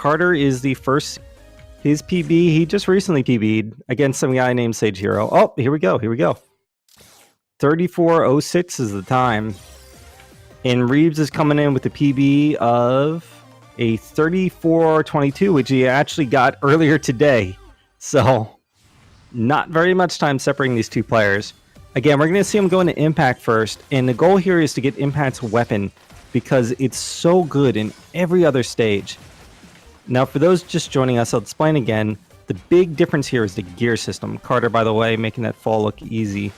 Carter is the first. His PB, he just recently PB'd against some guy named Sage Hero. Oh, here we go. 34:06 is the time. And Reabs is coming in with a PB of a 34:22, which he actually got earlier today. So, not very much time separating these two players. Again, we're going to see him go into Impact first. And the goal here is to get Impact's weapon because it's so good in every other stage. Now, for those just joining us, I'll explain again. The big difference here is the gear system. Carter, by the way, making that fall look easy.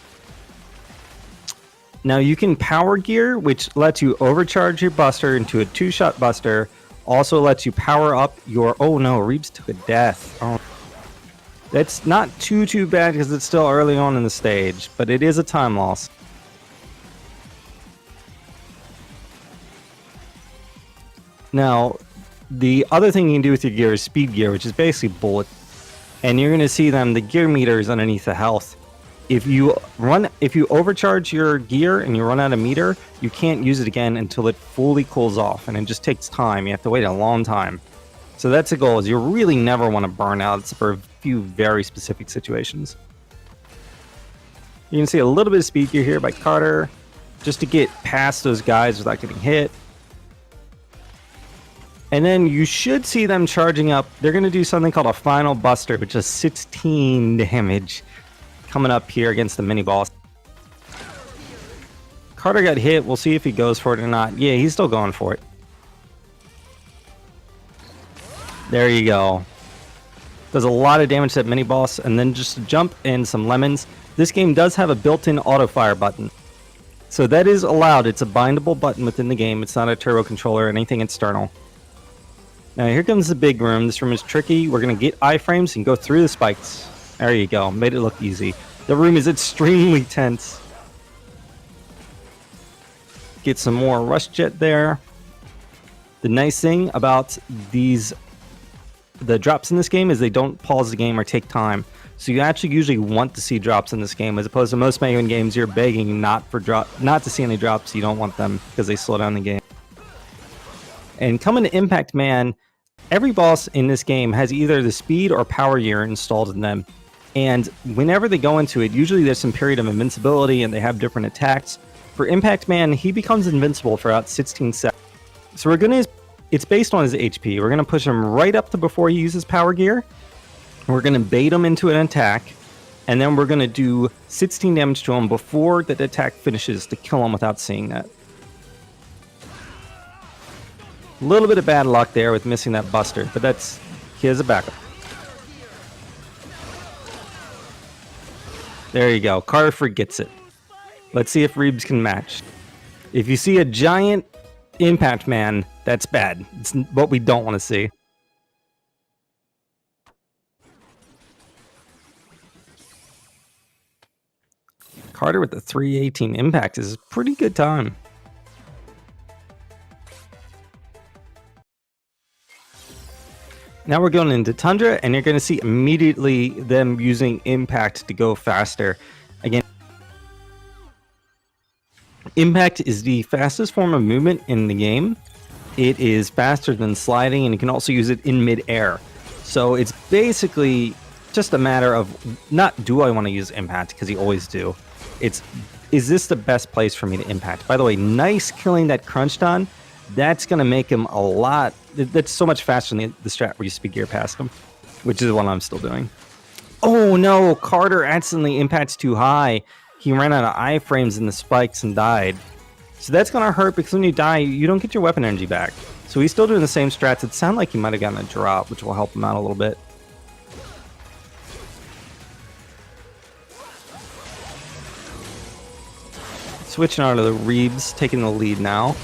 Now, you can power gear, which lets you overcharge your buster into a 2-shot buster. Also lets you power up your... Oh, no, Reabs took a death. Oh. That's not too bad because it's still early on in the stage, but it is a time loss. Now... the other thing you can do with your gear is speed gear, which is basically bullet. And you're going to see them, the gear meter is underneath the health. If you overcharge your gear and you run out of meter, you can't use it again until it fully cools off. And it just takes time. You have to wait a long time. So that's the goal, is you really never want to burn out except for a few very specific situations. You can see a little bit of speed gear here by Carter, just to get past those guys without getting hit. And then you should see them charging up. They're going to do something called a final buster, which is 16 damage coming up here against the mini boss. Carter got hit. We'll see if he goes for it or not. Yeah, he's still going for it. There you go. Does a lot of damage to that mini boss. And then just a jump and some lemons. This game does have a built-in auto fire button. So that is allowed. It's a bindable button within the game. It's not a turbo controller or anything external. Now here comes the big room. This room is tricky. We're going to get iframes and go through the spikes. There you go. Made it look easy. The room is extremely tense. Get some more rush jet there. The nice thing about the drops in this game is they don't pause the game or take time. So you actually usually want to see drops in this game, as opposed to most Mega Man games you're begging not to see any drops. You don't want them because they slow down the game. And coming to Impact Man, every boss in this game has either the speed or power gear installed in them. And whenever they go into it, usually there's some period of invincibility and they have different attacks. For Impact Man, he becomes invincible for about 16 seconds. So it's based on his HP. We're going to push him right up to before he uses power gear. We're going to bait him into an attack. And then we're going to do 16 damage to him before the attack finishes to kill him without seeing that. A little bit of bad luck there with missing that buster, but he has a backup. There you go. Karterfreak gets it. Let's see if Reabs can match. If you see a giant Impact Man, that's bad. It's what we don't want to see. Carter with the 318 impact is a pretty good time. Now we're going into Tundra, and you're going to see immediately them using Impact to go faster. Again, Impact is the fastest form of movement in the game. It is faster than sliding, and you can also use it in mid-air. So it's basically just a matter of not do I want to use Impact, because you always do. It's, is this the best place for me to Impact? By the way, nice killing that Crunch on. That's going to make him a lot... That's so much faster than the strat where you speed gear past him, which is what I'm still doing. Oh no, Carter accidentally impacts too high. He ran out of iframes in the spikes and died. So that's going to hurt because when you die, you don't get your weapon energy back. So he's still doing the same strats. It sounded like he might have gotten a drop, which will help him out a little bit. Switching out of the Reabs, taking the lead now.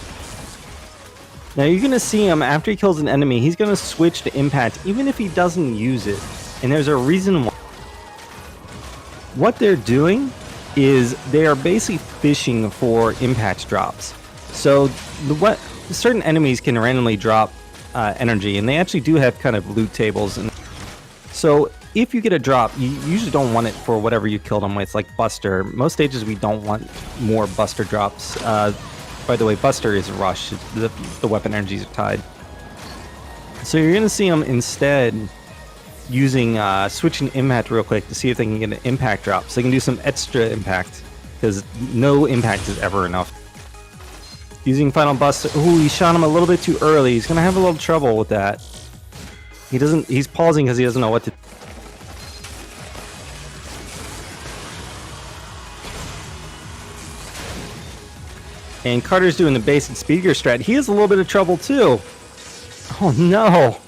Now you're going to see him, after he kills an enemy, he's going to switch to Impact, even if he doesn't use it. And there's a reason why. What they're doing is they are basically fishing for Impact drops. So certain enemies can randomly drop energy, and they actually do have kind of loot tables. And so if you get a drop, you usually don't want it for whatever you killed them with, like Buster. Most stages we don't want more Buster drops. By the way, Buster is Rush. The weapon energies are tied. So you're going to see him instead using switching impact real quick to see if they can get an impact drop. So they can do some extra impact, because no impact is ever enough. Using Final Buster. Ooh, he shot him a little bit too early. He's going to have a little trouble with that. He's pausing because he doesn't know what to. And Carter's doing the basic speed gear strat. He has a little bit of trouble too. Oh no.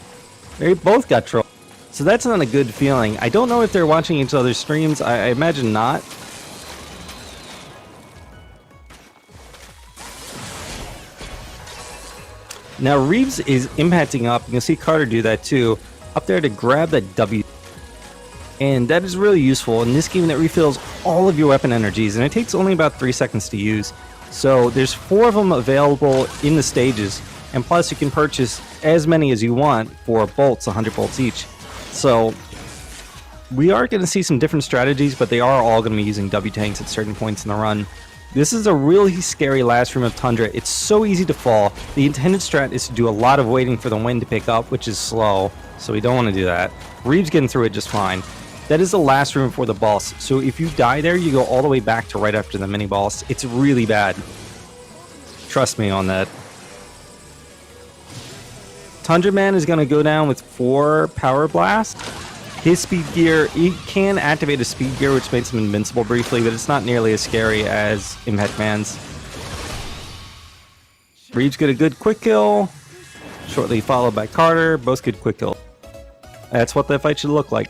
They both got trouble. So that's not a good feeling. I don't know if they're watching each other's streams. I imagine not. Now Reabs is impacting up. You can see Carter do that too. Up there to grab that W. And that is really useful in this game that refills all of your weapon energies. And it takes only about 3 seconds to use. So there's 4 of them available in the stages. And plus you can purchase as many as you want for bolts, 100 bolts each. So we are going to see some different strategies, but they are all going to be using W tanks at certain points in the run. This is a really scary last room of Tundra. It's so easy to fall. The intended strat is to do a lot of waiting for the wind to pick up, which is slow, so we don't want to do that. Reabs getting through it just fine. That is the last room for the boss, so if you die there, you go all the way back to right after the mini boss. It's really bad. Trust me on that. Tundra Man is going to go down with 4 Power Blast. His speed gear, he can activate a speed gear, which makes him invincible briefly, but it's not nearly as scary as Impact Man's. Reabs get a good quick kill, shortly followed by Carter, both good quick kill. That's what that fight should look like.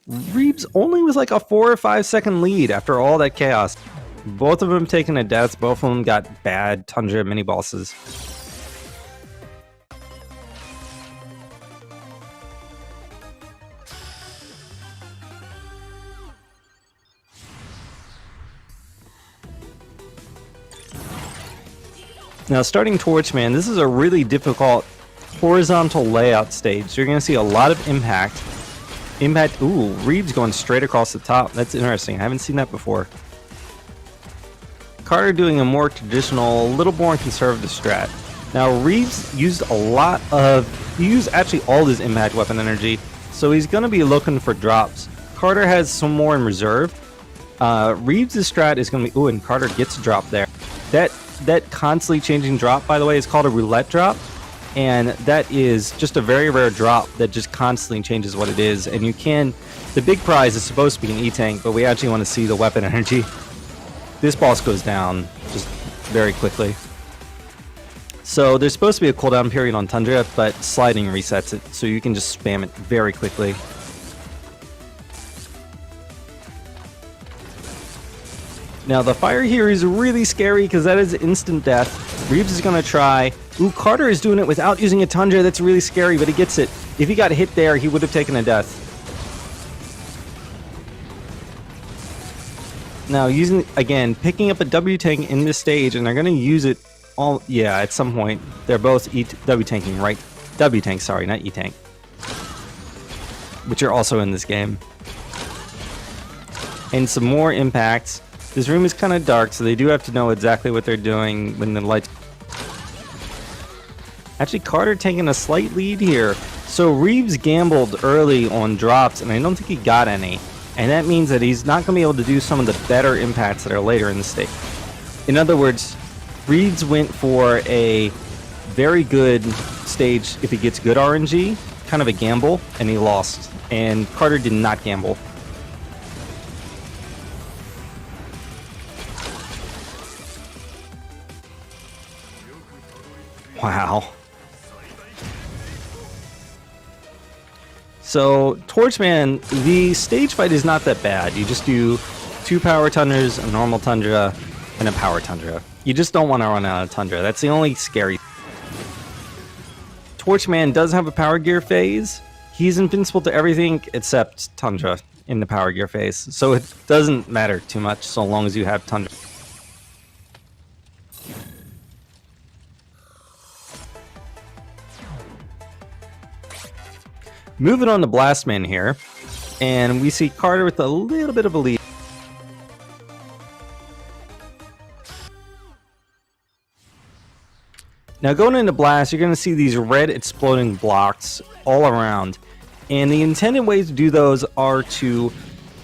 Reabs only was like a 4 or 5 second lead after all that chaos. Both of them taking a death, both of them got bad Tundra mini bosses. Now starting Torchman, this is a really difficult horizontal layout stage. So you're going to see a lot of impact. Ooh, Reabs going straight across the top. That's interesting. I haven't seen that before. Carter doing a more traditional, little more conservative strat. Now Reabs used he used actually all his impact weapon energy, so he's going to be looking for drops. Carter has some more in reserve. Reabs' strat is going to be, ooh, and Carter gets a drop there. That constantly changing drop, by the way, is called a roulette drop, and that is just a very rare drop that just constantly changes what it is. And the big prize is supposed to be an E-tank, but we actually want to see the weapon energy. This boss goes down just very quickly. So there's supposed to be a cooldown period on Tundra, but sliding resets it, so you can just spam it very quickly. Now the fire here is really scary because that is instant death. Reabs is going to try. Ooh, Carter is doing it without using a Tundra. That's really scary, but he gets it. If he got hit there, he would have taken a death. Now picking up a W tank in this stage, and they're going to use it at some point. They're both W tanking, right? W tank, sorry, not E tank. Which are also in this game. And some more impacts. This room is kind of dark, so they do have to know exactly what they're doing when the lights. Actually, Carter taking a slight lead here. So Reabs gambled early on drops, and I don't think he got any. And that means that he's not going to be able to do some of the better impacts that are later in the stage. In other words, Reabs went for a very good stage if he gets good RNG, kind of a gamble, and he lost. And Carter did not gamble. Wow. So, Torchman, the stage fight is not that bad. You just do 2 power Tundras, a normal Tundra, and a power Tundra. You just don't want to run out of Tundra. That's the only scary. Torchman does have a power gear phase. He's invincible to everything except Tundra in the power gear phase. So it doesn't matter too much so long as you have Tundra. Moving on to Blastman here, and we see Carter with a little bit of a lead. Now going into Blast, you're going to see these red exploding blocks all around. And the intended ways to do those are to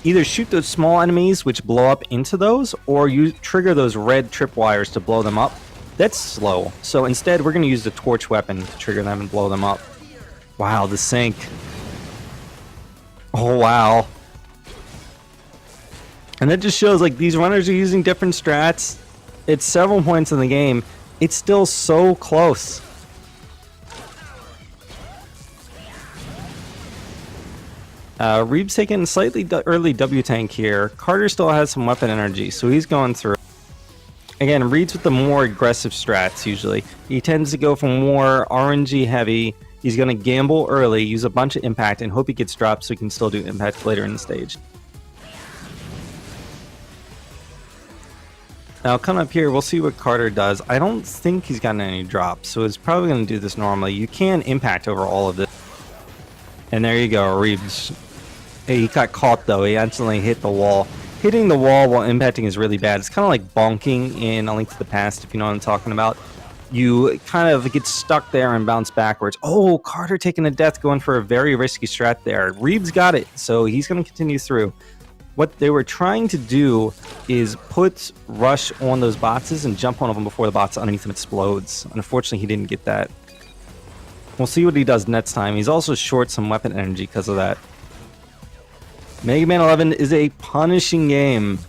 either shoot those small enemies, which blow up into those, or you trigger those red tripwires to blow them up. That's slow. So instead, we're going to use the torch weapon to trigger them and blow them up. Wow, the sync. Oh, wow. And that just shows, like, these runners are using different strats. It's several points in the game. It's still so close. Reabs taking slightly early W tank here. Carter still has some weapon energy, so he's going through. Again, Reabs with the more aggressive strats usually. He tends to go for more RNG heavy. He's going to gamble early, use a bunch of impact, and hope he gets dropped so he can still do impact later in the stage. Now, coming up here, we'll see what Carter does. I don't think he's gotten any drops, so he's probably going to do this normally. You can impact over all of this. And there you go, Reabs. He got caught, though. He accidentally hit the wall. Hitting the wall while impacting is really bad. It's kind of like bonking in A Link to the Past, if you know what I'm talking about. You kind of get stuck there and bounce backwards. Oh, Carter taking a death, going for a very risky strat there. Reabs got it, so he's going to continue through. What they were trying to do is put Rush on those boxes and jump on them before the box underneath them explodes. Unfortunately, he didn't get that. We'll see what he does next time. He's also short some weapon energy because of that. Mega Man 11 is a punishing game.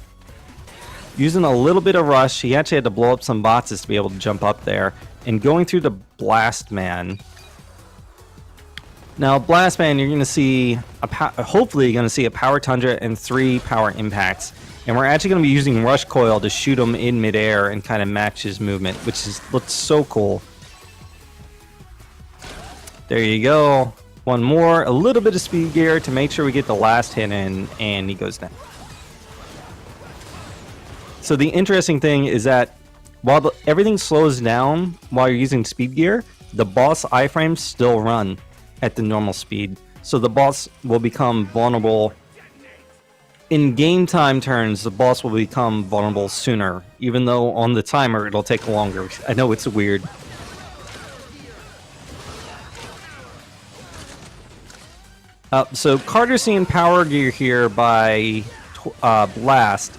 Using a little bit of rush, he actually had to blow up some boxes to be able to jump up there. And going through the Blast Man. Now, Blast Man, you're going to see, hopefully you're going to see a Power Tundra and 3 Power Impacts. And we're actually going to be using Rush Coil to shoot him in midair and kind of match his movement, which looks so cool. There you go. One more, a little bit of speed gear to make sure we get the last hit in, and he goes down. So the interesting thing is that while everything slows down while you're using speed gear, the boss iframes still run at the normal speed. So the boss will become vulnerable. In game time turns, the boss will become vulnerable sooner, even though on the timer it'll take longer. I know it's weird. So Carter's seeing power gear here by Blast.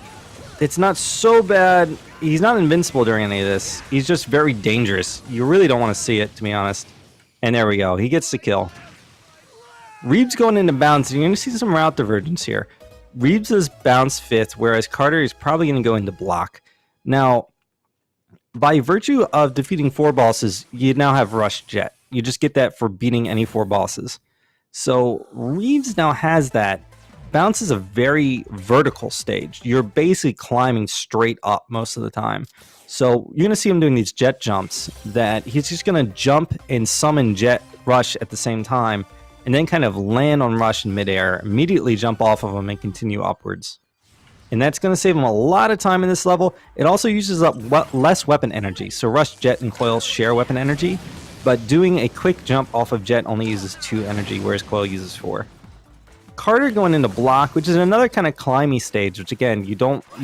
It's not so bad. He's not invincible during any of this. He's just very dangerous. You really don't want to see it, to be honest. And there we go. He gets the kill. Reabs going into bounce. You're going to see some route divergence here. Reabs is bounce 5th, whereas Carter is probably going to go into block. Now, by virtue of defeating 4 bosses, you now have Rush Jet. You just get that for beating any 4 bosses. So Reabs now has that. Bounce is a very vertical stage. You're basically climbing straight up most of the time. So you're going to see him doing these jet jumps that he's just going to jump and summon Jet Rush at the same time, and then kind of land on Rush in midair, immediately jump off of him and continue upwards. And that's going to save him a lot of time in this level. It also uses up less weapon energy. So Rush, Jet, and Coil share weapon energy. But doing a quick jump off of Jet only uses 2 energy, whereas Coil uses 4. Carter going into block, which is another kind of climby stage, which again, you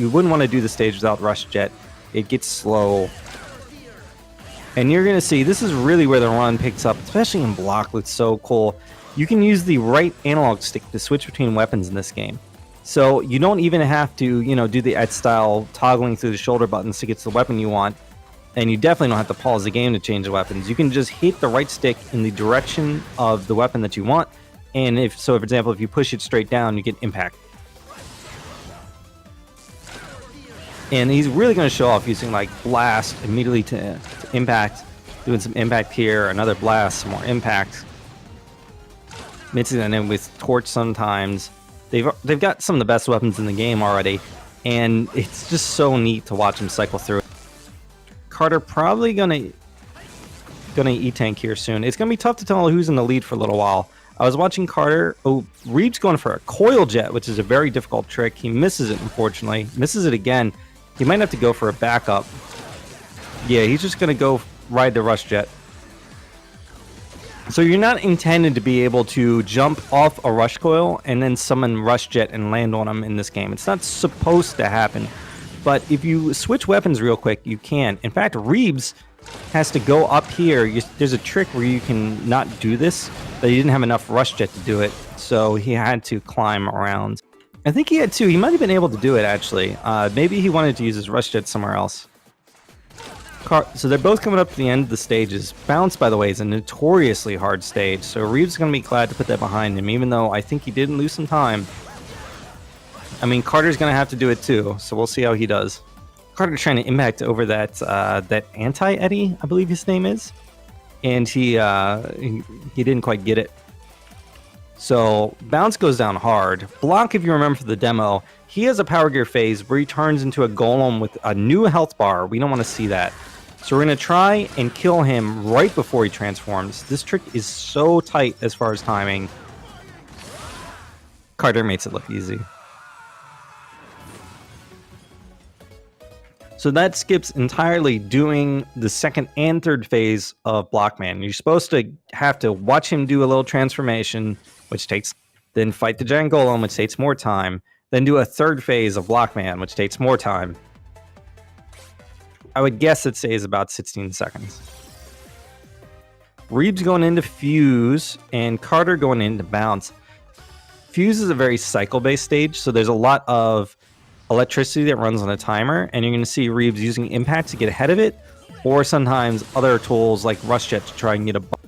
wouldn't want to do the stage without Rush Jet. It gets slow. And you're going to see, this is really where the run picks up, especially in block. Looks so cool. You can use the right analog stick to switch between weapons in this game. So you don't even have to, do the Ed style toggling through the shoulder buttons to get to the weapon you want. And you definitely don't have to pause the game to change the weapons. You can just hit the right stick in the direction of the weapon that you want. And for example, if you push it straight down, you get impact. And he's really going to show off using like blast immediately to impact. Doing some impact here, another blast, some more impact. Mixing that in with torch sometimes. They've got some of the best weapons in the game already. And it's just so neat to watch them cycle through it. Carter probably gonna E-tank here soon. It's gonna be tough to tell who's in the lead for a little while. I was watching Carter. Oh, Reabs going for a coil jet, which is a very difficult trick. He misses it, unfortunately. Misses it again. He might have to go for a backup. Yeah, he's just gonna go ride the Rush Jet. So you're not intended to be able to jump off a Rush Coil and then summon Rush Jet and land on him in this game. It's not supposed to happen. But if you switch weapons real quick, you can. In fact, Reabs has to go up here. There's a trick where you can not do this, but he didn't have enough rush jet to do it, so he had to climb around. I think he had two. He might have been able to do it, actually. Maybe he wanted to use his rush jet somewhere else. So they're both coming up to the end of the stages. Bounce, by the way, is a notoriously hard stage, so Reabs is going to be glad to put that behind him, even though I think he didn't lose some time. I mean, Carter's going to have to do it too, so we'll see how he does. Carter's trying to impact over that that anti-Eddie, I believe his name is, and he didn't quite get it. So bounce goes down hard. Block, if you remember for the demo, he has a power gear phase where he turns into a golem with a new health bar. We don't want to see that. So we're going to try and kill him right before he transforms. This trick is so tight as far as timing. Carter makes it look easy. So that skips entirely doing the second and third phase of Blockman. You're supposed to have to watch him do a little transformation, which takes, then fight the giant golem, which takes more time, then do a third phase of Blockman, which takes more time. I would guess it stays about 16 seconds. Reabs going into Fuse and Carter going into Bounce. Fuse is a very cycle-based stage, so there's a lot of electricity that runs on a timer, and you're going to see Reabs using Impact to get ahead of it, or sometimes other tools like Rush Jet to try and get a bump.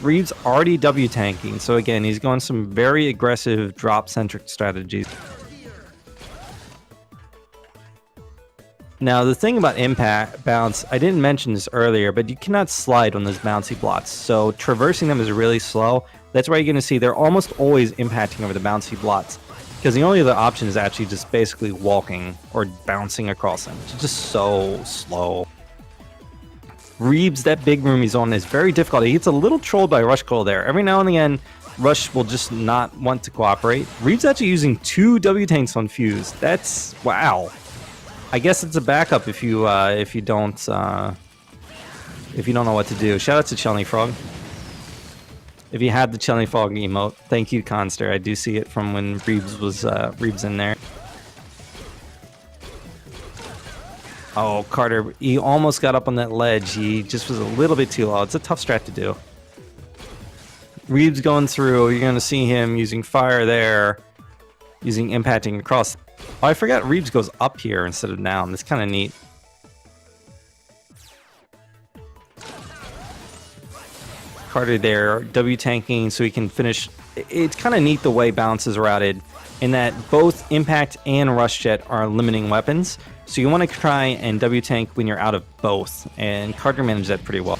Reabs already W tanking, so again, he's going some very aggressive drop-centric strategies. Now, the thing about Impact Bounce, I didn't mention this earlier, but you cannot slide on those bouncy blocks, so traversing them is really slow. That's why you're going to see they're almost always impacting over the bouncy blocks, because the only other option is actually just basically walking or bouncing across them. It's just so slow. Reabs, that big room he's on is very difficult. He gets a little trolled by Rush Coil there. Every now and again, Rush will just not want to cooperate. Reabs actually using 2 W tanks on Fuse. That's wow. I guess it's a backup if you don't know what to do. Shout out to Chelny Frog. If you had the Chelny Frog emote, thank you, Conster. I do see it from when Reabs was Reabs in there. Oh, Carter, he almost got up on that ledge. He just was a little bit too low. It's a tough strat to do. Reabs going through. You're going to see him using fire there, using impacting across. Oh, I forgot Reabs goes up here instead of down. That's kind of neat. Carter there, W tanking so he can finish. It's kind of neat the way Bounce is routed, in that both Impact and Rush Jet are limiting weapons. So you want to try and W tank when you're out of both, and Carter managed that pretty well.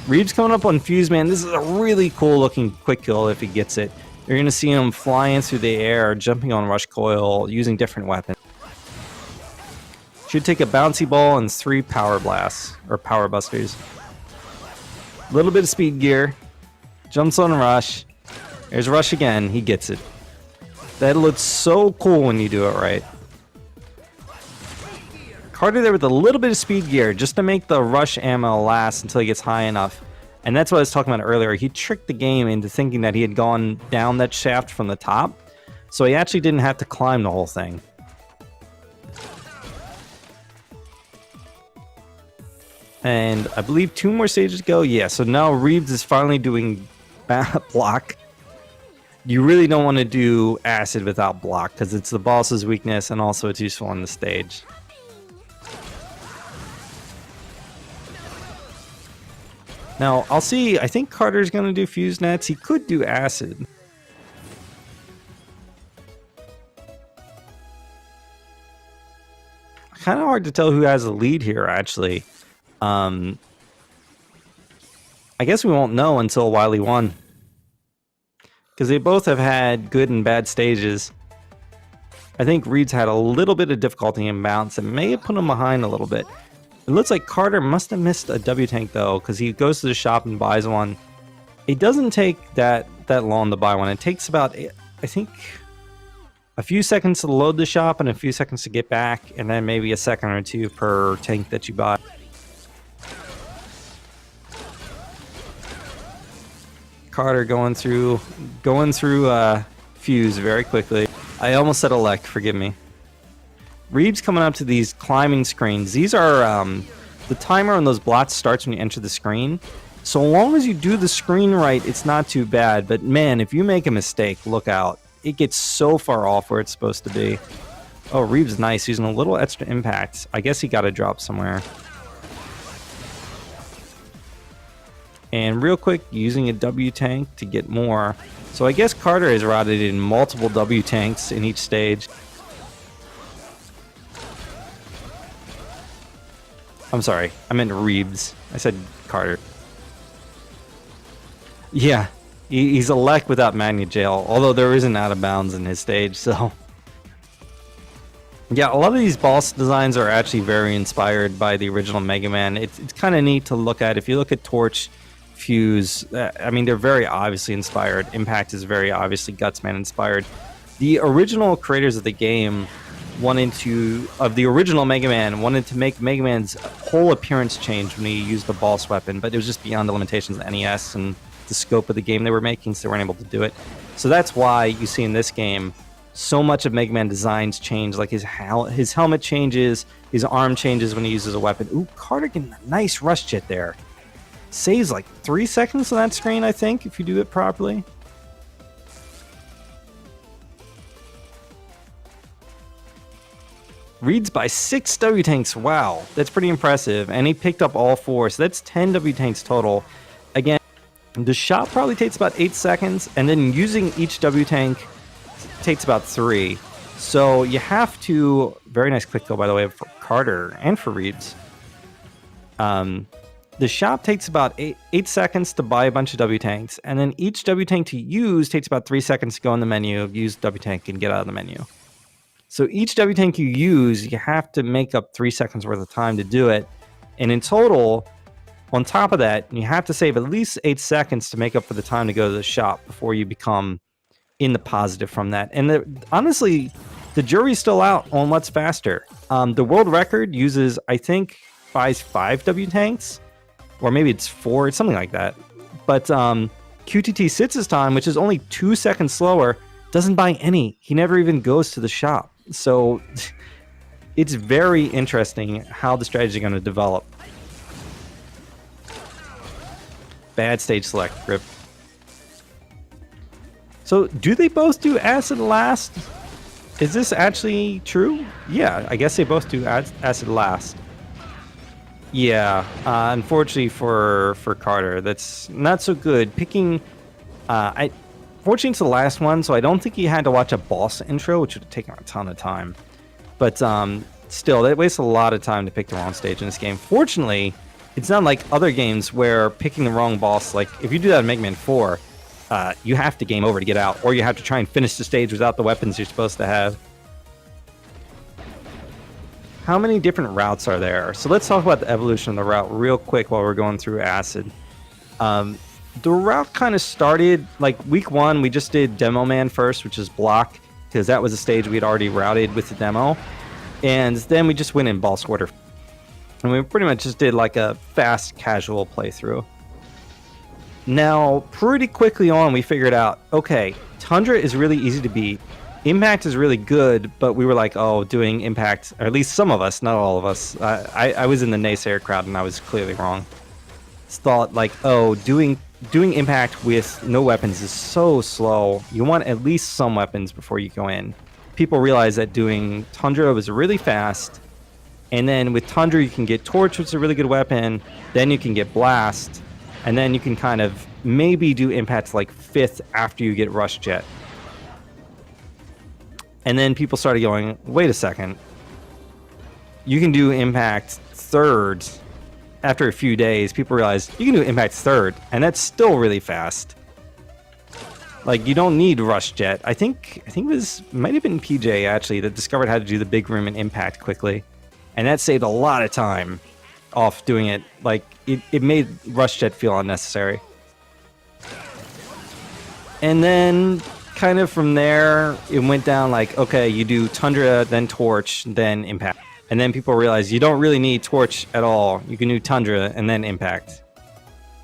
Reabs coming up on Fuse, man. This is a really cool looking quick kill if he gets it. You're going to see him flying through the air, jumping on Rush Coil, using different weapons. Should take a bouncy ball and 3 power blasts, or power busters. A little bit of speed gear. Jumps on Rush. There's Rush again. He gets it. That looks so cool when you do it right. Carter there with a little bit of speed gear just to make the Rush ammo last until he gets high enough. And that's what I was talking about earlier. He tricked the game into thinking that he had gone down that shaft from the top. So he actually didn't have to climb the whole thing. And I believe 2 more stages to go. Yeah, so now Reabs is finally doing block. You really don't want to do acid without block, because it's the boss's weakness and also it's useful on the stage. Now, I'll see. I think Carter's going to do Fuse Nets. He could do acid. Kind of hard to tell who has the lead here, actually. I guess we won't know until Wily 1. Because they both have had good and bad stages. I think Reed's had a little bit of difficulty in Bounce and may have put him behind a little bit. It looks like Carter must have missed a W tank though, because he goes to the shop and buys one. It doesn't take that long to buy one. It takes about, I think, a few seconds to load the shop and a few seconds to get back, and then maybe a second or 2 per tank that you buy. Carter going through Fuse very quickly. I almost said elect, forgive me. Reabs coming up to these climbing screens. These are the timer on those blots starts when you enter the screen. So long as you do the screen right, it's not too bad. But man, if you make a mistake, look out. It gets so far off where it's supposed to be. Oh, Reabs nice, using a little extra impact. I guess he got a drop somewhere. And real quick, using a W tank to get more. So I guess Carter is routed in multiple W tanks in each stage. I'm sorry, I meant Reabs. I said Carter. Yeah, he's a Lek without Magna Jail, although there is an out of bounds in his stage, so... Yeah, a lot of these boss designs are actually very inspired by the original Mega Man. It's kind of neat to look at. If you look at Torch, Fuse, I mean, they're very obviously inspired. Impact is very obviously Gutsman inspired. The original creators of the game of the original Mega Man wanted to make Mega Man's whole appearance change when he used the boss weapon, but it was just beyond the limitations of the NES and the scope of the game they were making, so they weren't able to do it. So that's why you see in this game so much of Mega Man designs change, like his helmet changes, his arm changes when he uses a weapon. Ooh, Carter getting a nice rush jet there. Saves like 3 seconds on that screen, I think, if you do it properly. Reads by 6 W tanks. Wow, that's pretty impressive. And he picked up all 4, so that's 10 W tanks total. Again, the shot probably takes about 8 seconds, and then using each W tank takes about 3. So you have to... Very nice quick kill, by the way, for Carter and for Reabs. The shop takes about 8 seconds to buy a bunch of W tanks, and then each W tank to use takes about 3 seconds to go in the menu, use W tank, and get out of the menu. So each W tank you use, you have to make up 3 seconds worth of time to do it. And in total, on top of that, you have to save at least 8 seconds to make up for the time to go to the shop before you become in the positive from that. And honestly, the jury's still out on what's faster. The world record uses, I think, buys 5 W tanks, or maybe it's 4, it's something like that. But QTT Sitz's time, which is only 2 seconds slower, doesn't buy any. He never even goes to the shop. So it's very interesting how the strategy is going to develop. Bad stage select, rip. So do they both do acid last? Is this actually true? Yeah, I guess they both do acid last. Yeah, unfortunately for Carter, that's not so good. Picking, fortunately it's the last one, so I don't think he had to watch a boss intro, which would have taken a ton of time. But still, that wastes a lot of time to pick the wrong stage in this game. Fortunately, it's not like other games where picking the wrong boss, like if you do that in Mega Man 4, you have to game over to get out, or you have to try and finish the stage without the weapons you're supposed to have. How many different routes are there? So let's talk about the evolution of the route real quick while we're going through Acid. The route kind of started, like week 1, we just did Demo Man first, which is block, because that was a stage we'd already routed with the demo. And then we just went in Ball Squirter. And we pretty much just did like a fast, casual playthrough. Now, pretty quickly on, we figured out, okay, Tundra is really easy to beat. Impact is really good, but we were like, oh, doing Impact, or at least some of us, not all of us. I was in the naysayer crowd, and I was clearly wrong. Thought like, oh, doing Impact with no weapons is so slow. You want at least some weapons before you go in. People realized that doing Tundra was really fast, and then with Tundra you can get Torch, which is a really good weapon, then you can get Blast, and then you can kind of maybe do Impact like 5th after you get Rush Jet. And then people started going, wait a second, you can do Impact 3rd. After a few days, people realized you can do Impact 3rd, and that's still really fast. Like, you don't need Rush Jet. I think it might have been PJ actually that discovered how to do the big room and Impact quickly, and that saved a lot of time off doing it. Like, it made Rush Jet feel unnecessary. And then kind of from there, it went down like, okay, you do Tundra, then Torch, then Impact. And then people realize you don't really need Torch at all. You can do Tundra and then Impact.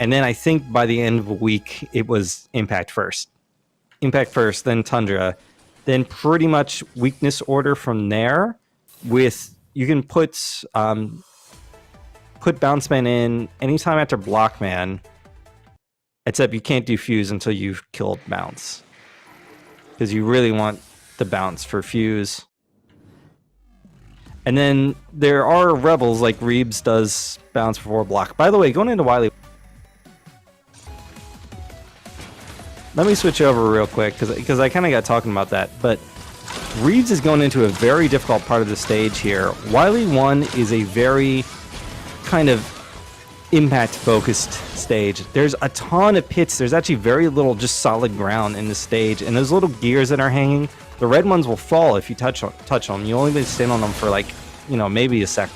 And then I think by the end of a week, it was Impact first. Impact first, then Tundra. Then pretty much weakness order from there with, you can put put Bounce Man in anytime after Block Man, except you can't do Fuse until you've killed Bounce, because you really want the Bounce for Fuse. And then there are Rebels, like Reabs does Bounce before Block. By the way, going into Wily, let me switch over real quick, because I kind of got talking about that. But Reabs is going into a very difficult part of the stage here. Wily 1 is a very kind of impact-focused stage. There's a ton of pits. There's actually very little just solid ground in the stage. And those little gears that are hanging, the red ones will fall if you touch them. You only need to stand on them for like, you know, maybe a sec.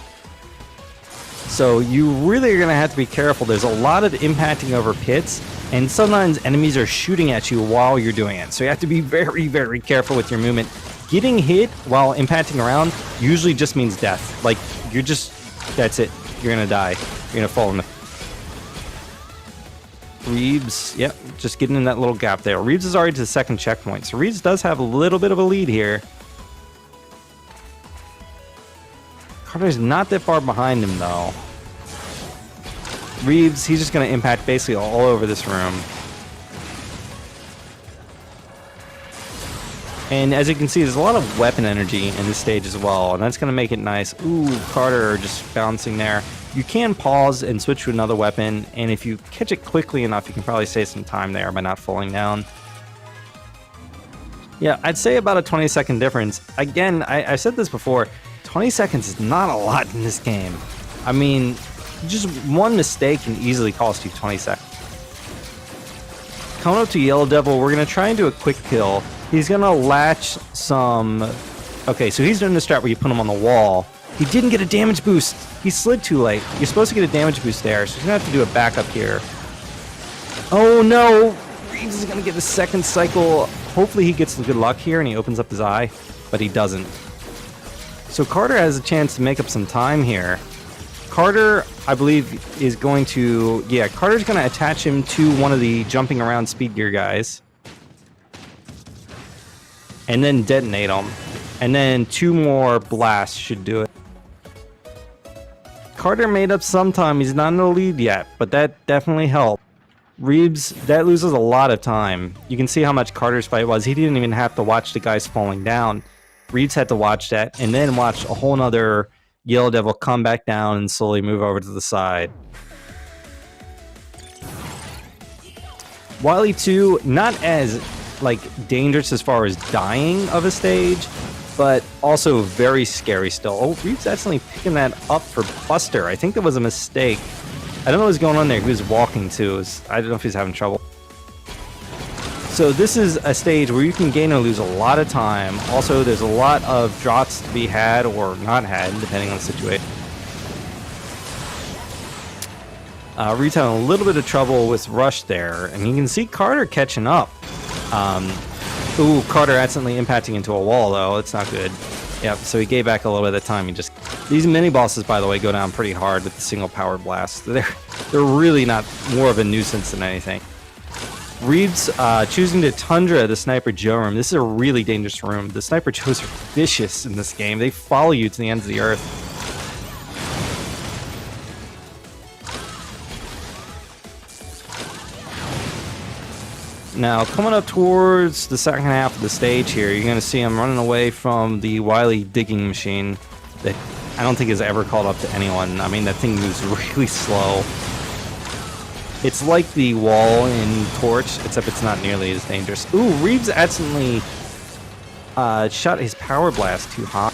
So you really are going to have to be careful. There's a lot of impacting over pits, and sometimes enemies are shooting at you while you're doing it. So you have to be very, very careful with your movement. Getting hit while impacting around usually just means death. Like, you're just, that's it. You're going to die. You're going to fall in the... Reabs, yep, just getting in that little gap there. Reabs is already to the second checkpoint, so Reabs does have a little bit of a lead here. Carter's not that far behind him, though. Reabs, he's just going to impact basically all over this room. And as you can see, there's a lot of weapon energy in this stage as well, and that's going to make it nice. Ooh, Carter just bouncing there. You can pause and switch to another weapon, and if you catch it quickly enough, you can probably save some time there by not falling down. Yeah, I'd say about a 20-second difference. Again, I said this before, 20 seconds is not a lot in this game. I mean, just one mistake can easily cost you 20 seconds. Coming up to Yellow Devil, we're going to try and do a quick kill. He's going to latch some... Okay, so he's doing the strat where you put him on the wall. He didn't get a damage boost. He slid too late. You're supposed to get a damage boost there, so he's going to have to do a backup here. Oh no! Reabs is going to get the second cycle. Hopefully he gets the good luck here and he opens up his eye, but he doesn't. So Carter has a chance to make up some time here. Carter, I believe, is going to... Yeah, Carter's going to attach him to one of the jumping around speed gear guys. And then detonate them. And then 2 more blasts should do it. Carter made up some time. He's not in the lead yet, but that definitely helped. Reabs, that loses a lot of time. You can see how much Carter's fight was. He didn't even have to watch the guys falling down. Reabs had to watch that and then watch a whole nother Yellow Devil come back down and slowly move over to the side. Wily 2, not as like dangerous as far as dying of a stage, but also very scary still. Oh, Reabs actually picking that up for Buster. I think that was a mistake. I don't know what's going on there. He was walking too. I don't know if he's having trouble. So this is a stage where you can gain or lose a lot of time. Also, there's a lot of drops to be had or not had, depending on the situation. Reabs having a little bit of trouble with Rush there, and you can see Carter catching up. Ooh, Carter accidentally impacting into a wall, though. It's not good. Yep, so he gave back a little bit of time. These mini-bosses, by the way, go down pretty hard with the single power blast. They're really not more of a nuisance than anything. Reabs choosing to Tundra the Sniper Joe room. This is a really dangerous room. The Sniper Joes are vicious in this game. They follow you to the ends of the earth. Now, coming up towards the second half of the stage here, you're going to see him running away from the Wily digging machine that I don't think has ever caught up to anyone. I mean, that thing moves really slow. It's like the wall in Torch, except it's not nearly as dangerous. Ooh, Reabs accidentally shot his power blast too hot.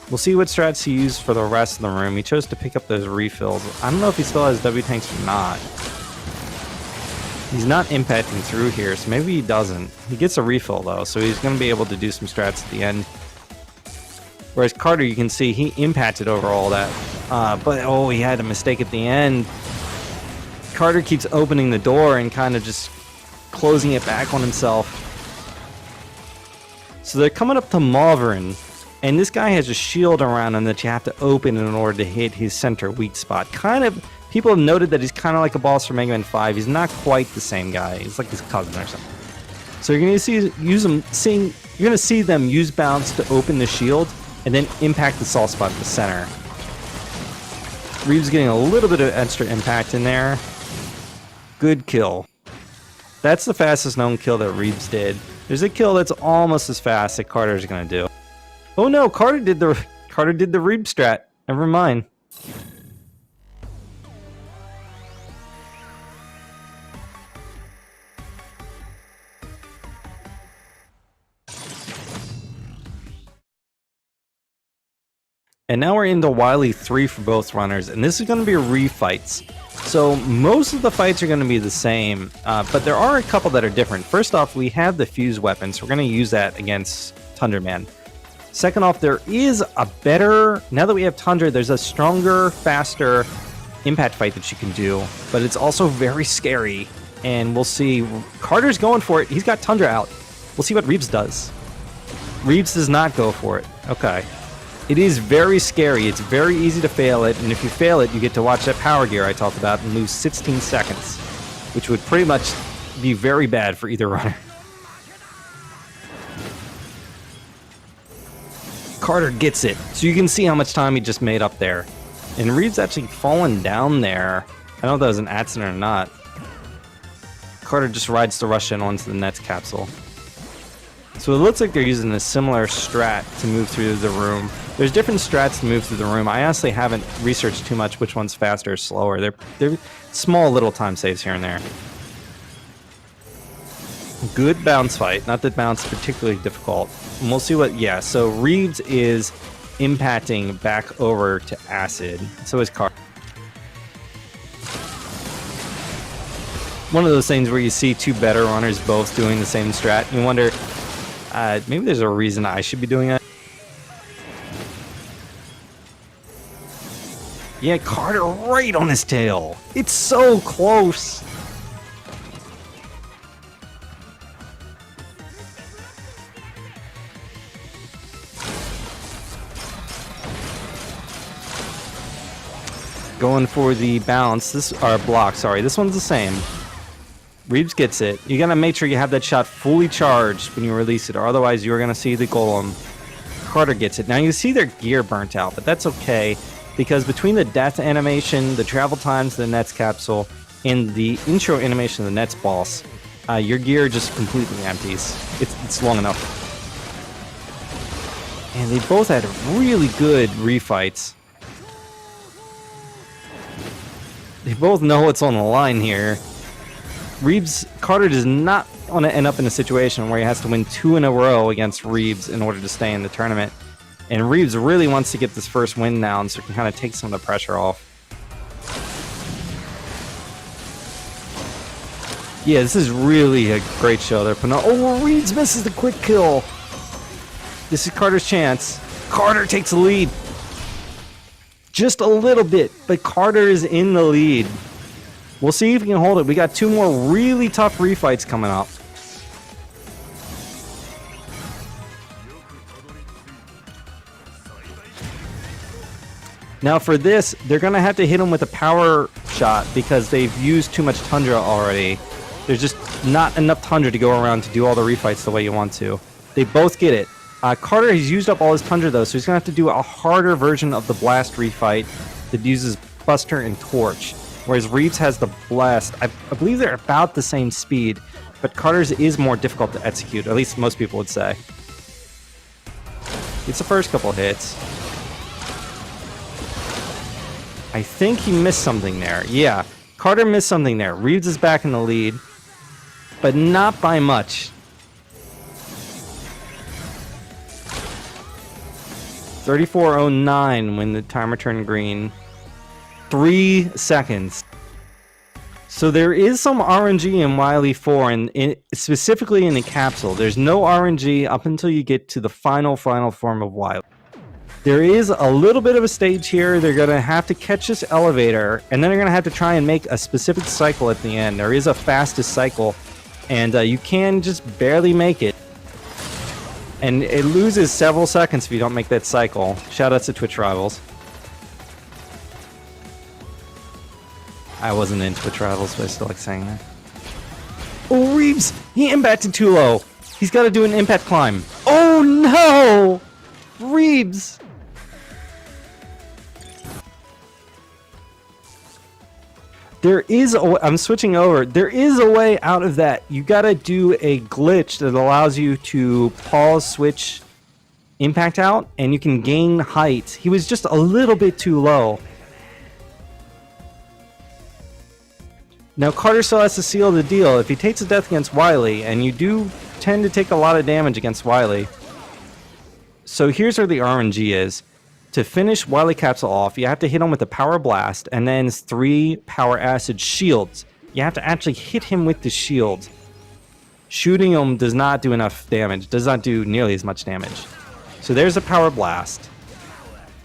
We'll see what strats he used for the rest of the room. He chose to pick up those refills. I don't know if he still has W tanks or not. He's not impacting through here, so maybe he doesn't. He gets a refill, though, so he's going to be able to do some strats at the end. Whereas Carter, you can see, he impacted over all that. But, oh, he had a mistake at the end. Carter keeps opening the door and kind of just closing it back on himself. So they're coming up to Malvern, and this guy has a shield around him that you have to open in order to hit his center weak spot. Kind of... People have noted that he's kind of like a boss from Mega Man 5. He's not quite the same guy. He's like his cousin or something. So you're going to see them use bounce to open the shield and then impact the soft spot in the center. Reabs getting a little bit of extra impact in there. Good kill. That's the fastest known kill that Reabs did. There's a kill that's almost as fast that Carter's gonna do. Oh no, Carter did the Reabs strat. Never mind. And now we're into Wily 3 for both runners, and this is going to be refights. So most of the fights are going to be the same, but there are a couple that are different. First off, we have the fuse weapon, so we're going to use that against Tundra Man. Second off, there is a better, now that we have Tundra, there's a stronger, faster impact fight that you can do, but it's also very scary, and we'll see. Carter's going for it. He's got Tundra out. We'll see what Reabs does. Reabs does not go for it. Okay. It is very scary. It's very easy to fail it, and if you fail it, you get to watch that power gear I talked about and lose 16 seconds, which would pretty much be very bad for either runner. Carter gets it, so you can see how much time he just made up there. And Reabs actually fallen down there. I don't know if that was an accident or not. Carter just rides the rush in onto the Nets capsule. So it looks like they're using a similar strat to move through the room. There's different strats to move through the room. I honestly haven't researched too much which one's faster or slower. They're small little time saves here and there. Good bounce fight. Not that bounce is particularly difficult. And we'll see what... Yeah, so Reabs is impacting back over to Acid. So is Carter. One of those things where you see two better runners both doing the same strat. You wonder... maybe there's a reason I should be doing that. Yeah, Carter right on his tail. It's so close. Going for the bounce. Block, sorry. This one's the same. Reabs gets it. You gotta make sure you have that shot fully charged when you release it, or otherwise you're gonna see the golem. Carter gets it. Now you see their gear burnt out, but that's okay, because between the death animation, the travel times, the Nets capsule, and the intro animation of the Nets boss, your gear just completely empties. It's long enough. And they both had really good refights. They both know what's on the line here. Carter does not want to end up in a situation where he has to win 2 in a row against Reabs in order to stay in the tournament. And Reabs really wants to get this first win now, so he can kind of take some of the pressure off. Yeah, this is really a great show they're putting on. Oh, Reabs misses the quick kill. This is Carter's chance. Carter takes the lead. Just a little bit, but Carter is in the lead. We'll see if we can hold it. We got 2 more really tough refights coming up. Now for this, they're going to have to hit him with a power shot because they've used too much Tundra already. There's just not enough Tundra to go around to do all the refights the way you want to. They both get it. Carter has used up all his Tundra though, so he's going to have to do a harder version of the Blast refight that uses Buster and Torch. Whereas Reabs has the Blast. I believe they're about the same speed, but Carter's is more difficult to execute, at least most people would say. It's the first couple hits. I think he missed something there. Yeah, Carter missed something there. Reabs is back in the lead, but not by much. 34:09 when the timer turned green. 3 seconds. So there is some RNG in Wily 4, and specifically in the capsule. There's no RNG up until you get to the final form of Wily. There is a little bit of a stage here. They're going to have to catch this elevator, and then they're going to have to try and make a specific cycle at the end. There is a fastest cycle, and you can just barely make it. And it loses several seconds if you don't make that cycle. Shoutouts to Twitch Rivals. I wasn't in Twitch Rivals, but I still like saying that. Oh, Reabs! He impacted too low. He's got to do an impact climb. Oh, no! Reabs! There is I'm switching over. There is a way out of that. You gotta do a glitch that allows you to pause, switch, impact out, and you can gain height. He was just a little bit too low. Now Carter still has to seal the deal. If he takes a death against Wily, and you do tend to take a lot of damage against Wily. So here's where the RNG is. To finish Wily Capsule off, you have to hit him with a Power Blast and then 3 Power Acid shields. You have to actually hit him with the shield. Shooting him does not do enough damage, does not do nearly as much damage. So there's a Power Blast.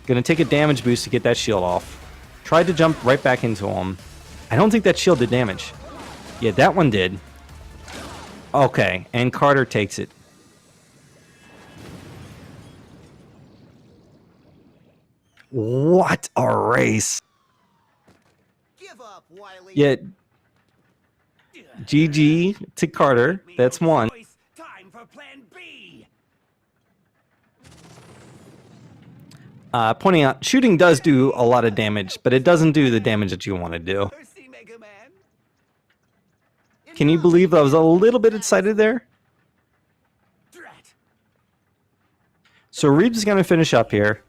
Gonna take a damage boost to get that shield off. Tried to jump right back into him. I don't think that shield did damage. Yeah, that one did. Okay, and Carter takes it. What a race. Give up, Wily. Yeah. GG to Carter. That's one. Time for plan B. Pointing out, shooting does do a lot of damage, but it doesn't do the damage that you want to do. Can you believe I was a little bit excited there? So Reabs is going to finish up here.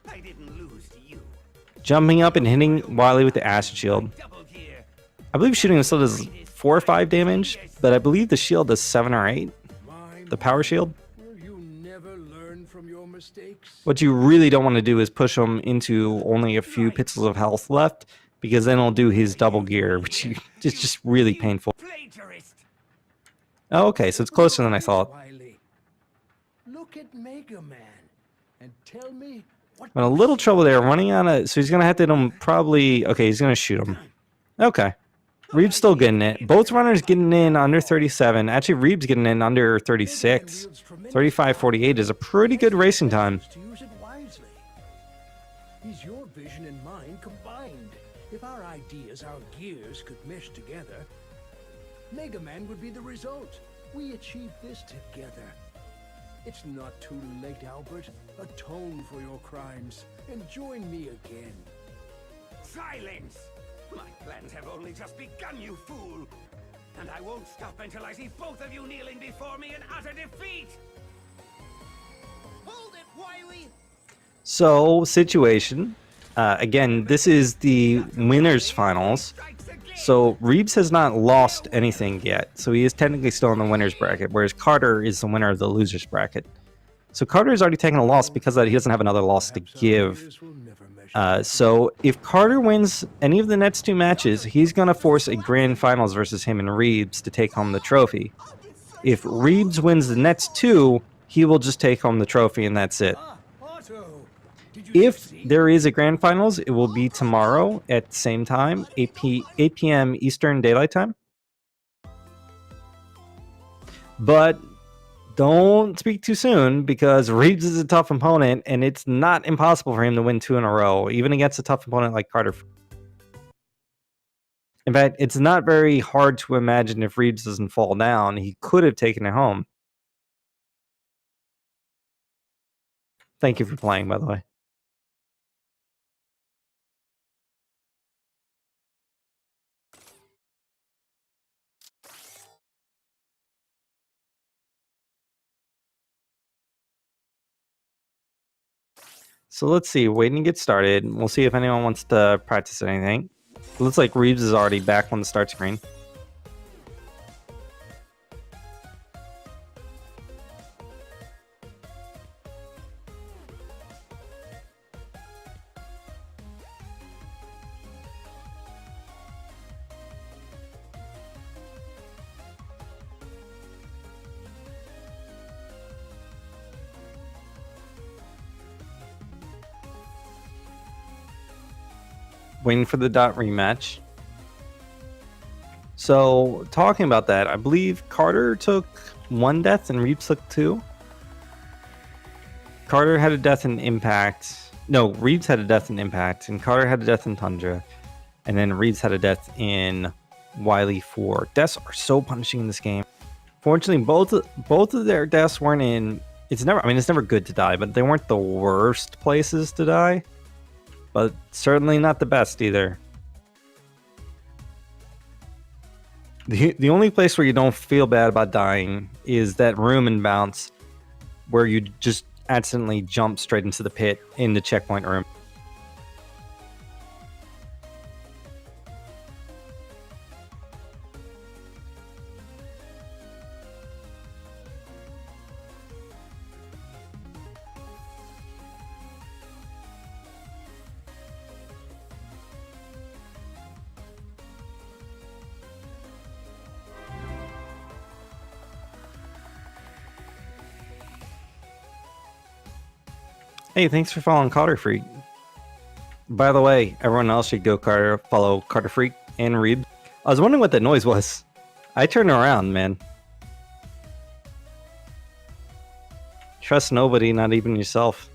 Jumping up and hitting Wily with the Acid Shield. I believe shooting still does 4 or 5 damage, but I believe the shield does 7 or 8. The Power Shield. What you really don't want to do is push him into only a few pixels of health left, because then he'll do his double gear, which is just really painful. Oh, okay, so it's closer than I thought. Look at Mega Man and tell me what. I'm in a little trouble there, running on a. So he's gonna have to hit him probably. Okay, he's gonna shoot him. Okay, Reabs still getting it. Both runners getting in under 37. Actually, Reabs getting in under 36. 35:48 is a pretty good racing time. To use it wisely. Is your vision and mine combined? If our ideas, our gears could mesh together, Mega Man would be the result. We achieved this together. It's not too late, Albert. Atone for your crimes and join me again. Silence! My plans have only just begun, you fool! And I won't stop until I see both of you kneeling before me in utter defeat! Hold it, Wily! So, situation. Again, this is the winners finals. So Reabs has not lost anything yet. So he is technically still in the winners bracket, whereas Carter is the winner of the losers bracket. So Carter has already taken a loss because he doesn't have another loss to give. So if Carter wins any of the next 2 matches, he's going to force a grand finals versus him and Reabs to take home the trophy. If Reabs wins the next 2, he will just take home the trophy and that's it. If there is a grand finals, it will be tomorrow at the same time, 8 p.m. Eastern Daylight Time. But don't speak too soon, because Reabs is a tough opponent, and it's not impossible for him to win 2 in a row, even against a tough opponent like Carter. In fact, it's not very hard to imagine if Reabs doesn't fall down, he could have taken it home. Thank you for playing, by the way. So let's see, waiting to get started. We'll see if anyone wants to practice anything. It looks like Reabs is already back on the start screen. Waiting for the dot rematch. So, talking about that, I believe Carter took 1 death and Reabs took 2. Carter had a death in Impact. No, Reabs had a death in Impact, and Carter had a death in Tundra. And then Reabs had a death in Wily 4. Deaths are so punishing in this game. Fortunately, both of their deaths weren't in... It's never good to die, but they weren't the worst places to die. But certainly not the best either. The only place where you don't feel bad about dying is that room and bounce where you just accidentally jump straight into the pit in the checkpoint room. Hey, thanks for following karterfreak. By the way, everyone else should go follow karterfreak and Reabs. I was wondering what that noise was. I turned around, man. Trust nobody, not even yourself.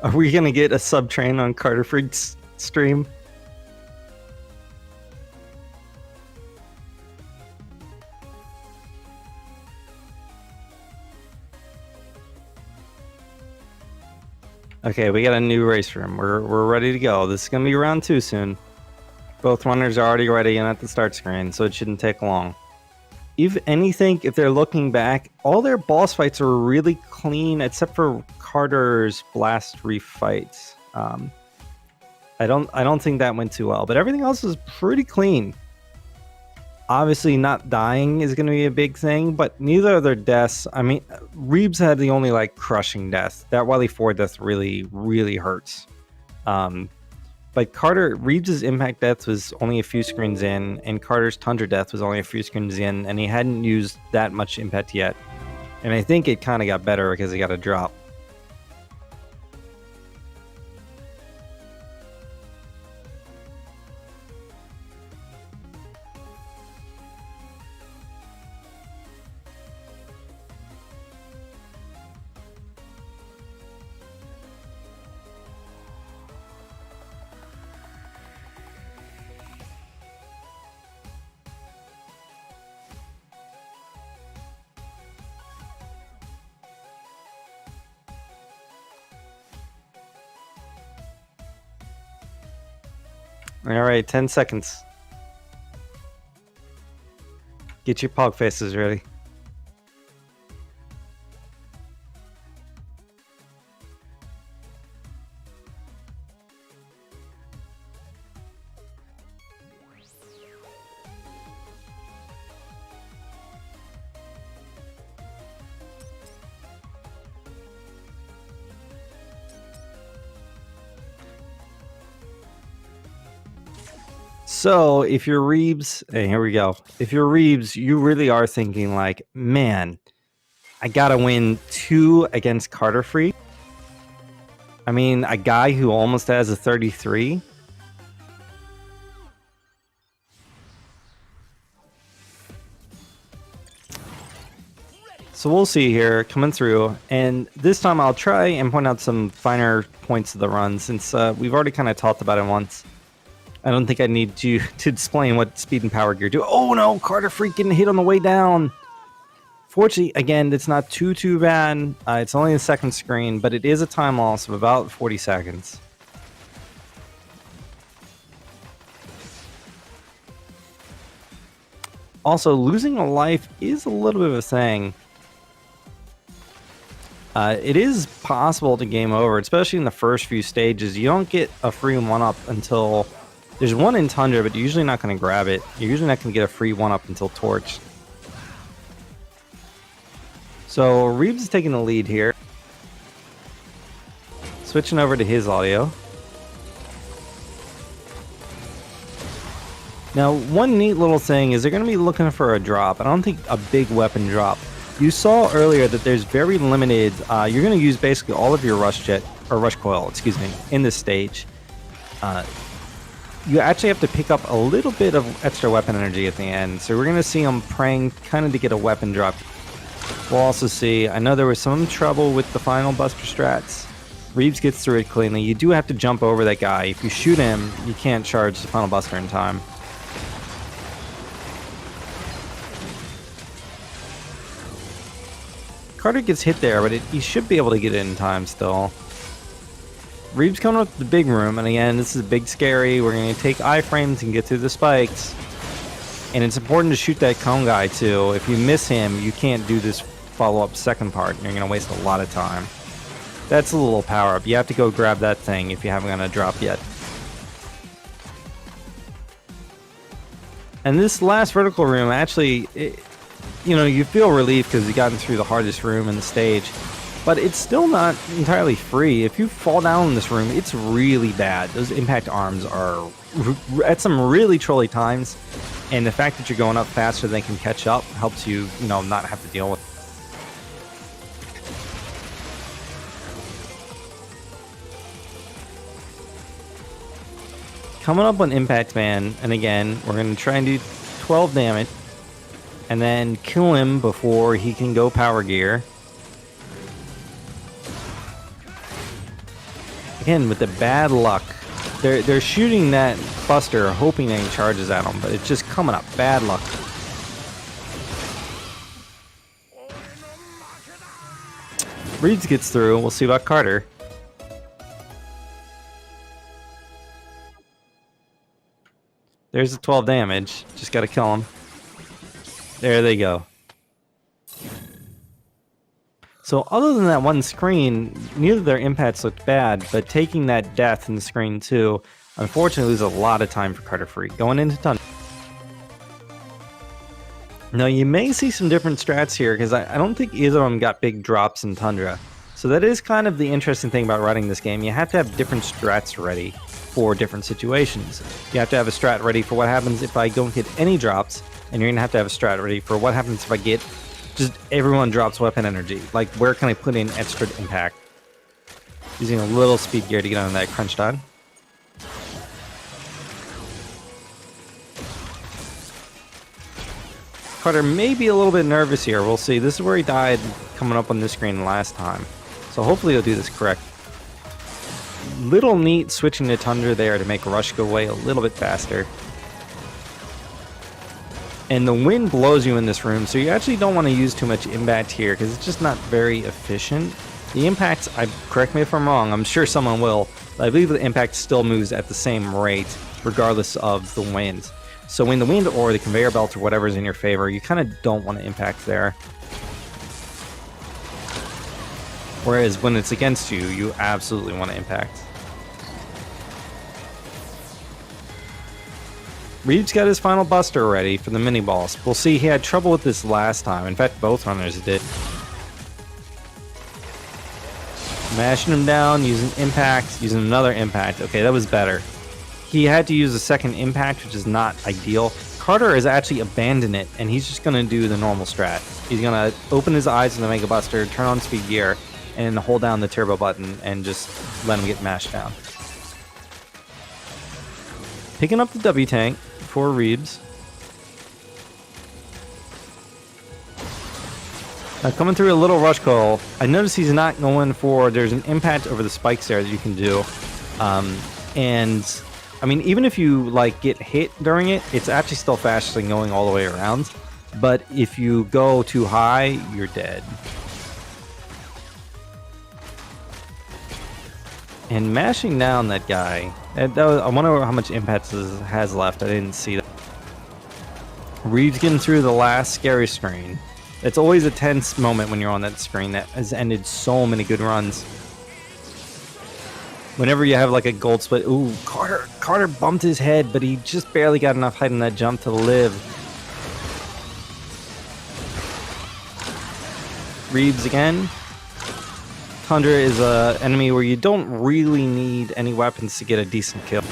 Are we gonna get a sub train on karterfreak's stream? Okay, we got a new race room. We're ready to go. This is gonna be round 2 soon. Both runners are already ready and at the start screen, so it shouldn't take long. If anything, if they're looking back, all their boss fights are really clean, except for Carter's Blast Reef fights. I don't think that went too well, but everything else is pretty clean. Obviously, not dying is going to be a big thing, but neither of their deaths. I mean, Reabs had the only like crushing death. That Wily 4 death really hurts. But Reabs' impact death was only a few screens in, and Carter's Tundra death was only a few screens in, and he hadn't used that much impact yet. And I think it kind of got better because he got a drop. All right, 10 seconds. Get your pog faces ready. So if you're Reabs, hey, here we go. If you're Reabs, you really are thinking like, man, I gotta win 2 against karterfreak. I mean, a guy who almost has a 33. So we'll see here coming through, and this time I'll try and point out some finer points of the run since we've already kind of talked about it once. I don't think I need you to explain what speed and power gear do. Oh no, karterfreak getting hit on the way down. Fortunately, again, it's not too bad. It's only a second screen, but it is a time loss of about 40 seconds. Also, losing a life is a little bit of a thing. It is possible to game over, especially in the first few stages. You don't get a free 1-up until... There's one in Tundra, but you're usually not going to grab it. You're usually not going to get a free 1-up until Torch. So Reabs is taking the lead here. Switching over to his audio. Now, one neat little thing is they're going to be looking for a drop. I don't think a big weapon drop. You saw earlier that there's very limited... you're going to use basically all of your rush coil, excuse me, in this stage. You actually have to pick up a little bit of extra weapon energy at the end. So we're going to see them praying kind of to get a weapon drop. We'll also see, I know there was some trouble with the final Buster strats. Reabs gets through it cleanly. You do have to jump over that guy. If you shoot him, you can't charge the Final Buster in time. Carter gets hit there, but he should be able to get it in time still. Reabs coming up to the big room, and again, this is big scary. We're going to take iframes and get through the spikes. And it's important to shoot that cone guy too. If you miss him, you can't do this follow-up second part, and you're going to waste a lot of time. That's a little power-up. You have to go grab that thing if you haven't got a drop yet. And this last vertical room, actually, you know, you feel relief because you've gotten through the hardest room in the stage, but it's still not entirely free. If you fall down in this room, it's really bad. Those impact arms are at some really trolly times, and the fact that you're going up faster than they can catch up helps you, you know, not have to deal with it. Coming up on Impact Man, and again, we're going to try and do 12 damage, and then kill him before he can go power gear. Again, with the bad luck, they're shooting that Buster, hoping that he charges at him, but it's just coming up. Bad luck. Reabs gets through. We'll see about Carter. There's the 12 damage. Just gotta kill him. There they go. So other than that one screen, neither of their impacts looked bad, but taking that death in the screen too, unfortunately loses a lot of time for karterfreak. Going into Tundra. Now you may see some different strats here, because I don't think either of them got big drops in Tundra. So that is kind of the interesting thing about running this game. You have to have different strats ready for different situations. You have to have a strat ready for what happens if I don't get any drops, and you're gonna have to have a strat ready for what happens if I get just everyone drops weapon energy. Like, where can I put in extra impact? Using a little speed gear to get on that crunch time. Carter may be a little bit nervous here. We'll see. This is where he died coming up on this screen last time. So hopefully he'll do this correct. Little neat switching to Tundra there to make Rush go away a little bit faster. And the wind blows you in this room, so you actually don't want to use too much impact here because it's just not very efficient. The impacts, correct me if I'm wrong, I'm sure someone will, but I believe the impact still moves at the same rate regardless of the wind. So when the wind or the conveyor belt or whatever is in your favor, you kind of don't want to impact there. Whereas when it's against you, you absolutely want to impact. Reabs got his final buster ready for the mini boss. We'll see, he had trouble with this last time. In fact, both runners did. Mashing him down, using impact, using another impact. Okay, that was better. He had to use a second impact, which is not ideal. Carter has actually abandoned it, and he's just going to do the normal strat. He's going to open his eyes in the Mega Buster, turn on speed gear, and hold down the turbo button and just let him get mashed down. Picking up the W tank for Reabs. Now coming through a little rush coil, I notice he's not going for, there's an impact over the spikes there that you can do. And I mean, even if you like get hit during it, it's actually still faster than going all the way around. But if you go too high, you're dead. And mashing down that guy, I wonder how much impact this has left. I didn't see that. Reabs getting through the last scary screen. It's always a tense moment when you're on that screen that has ended so many good runs. Whenever you have like a gold split, ooh, Carter bumped his head, but he just barely got enough height in that jump to live. Reabs again. Tundra is an enemy where you don't really need any weapons to get a decent kill.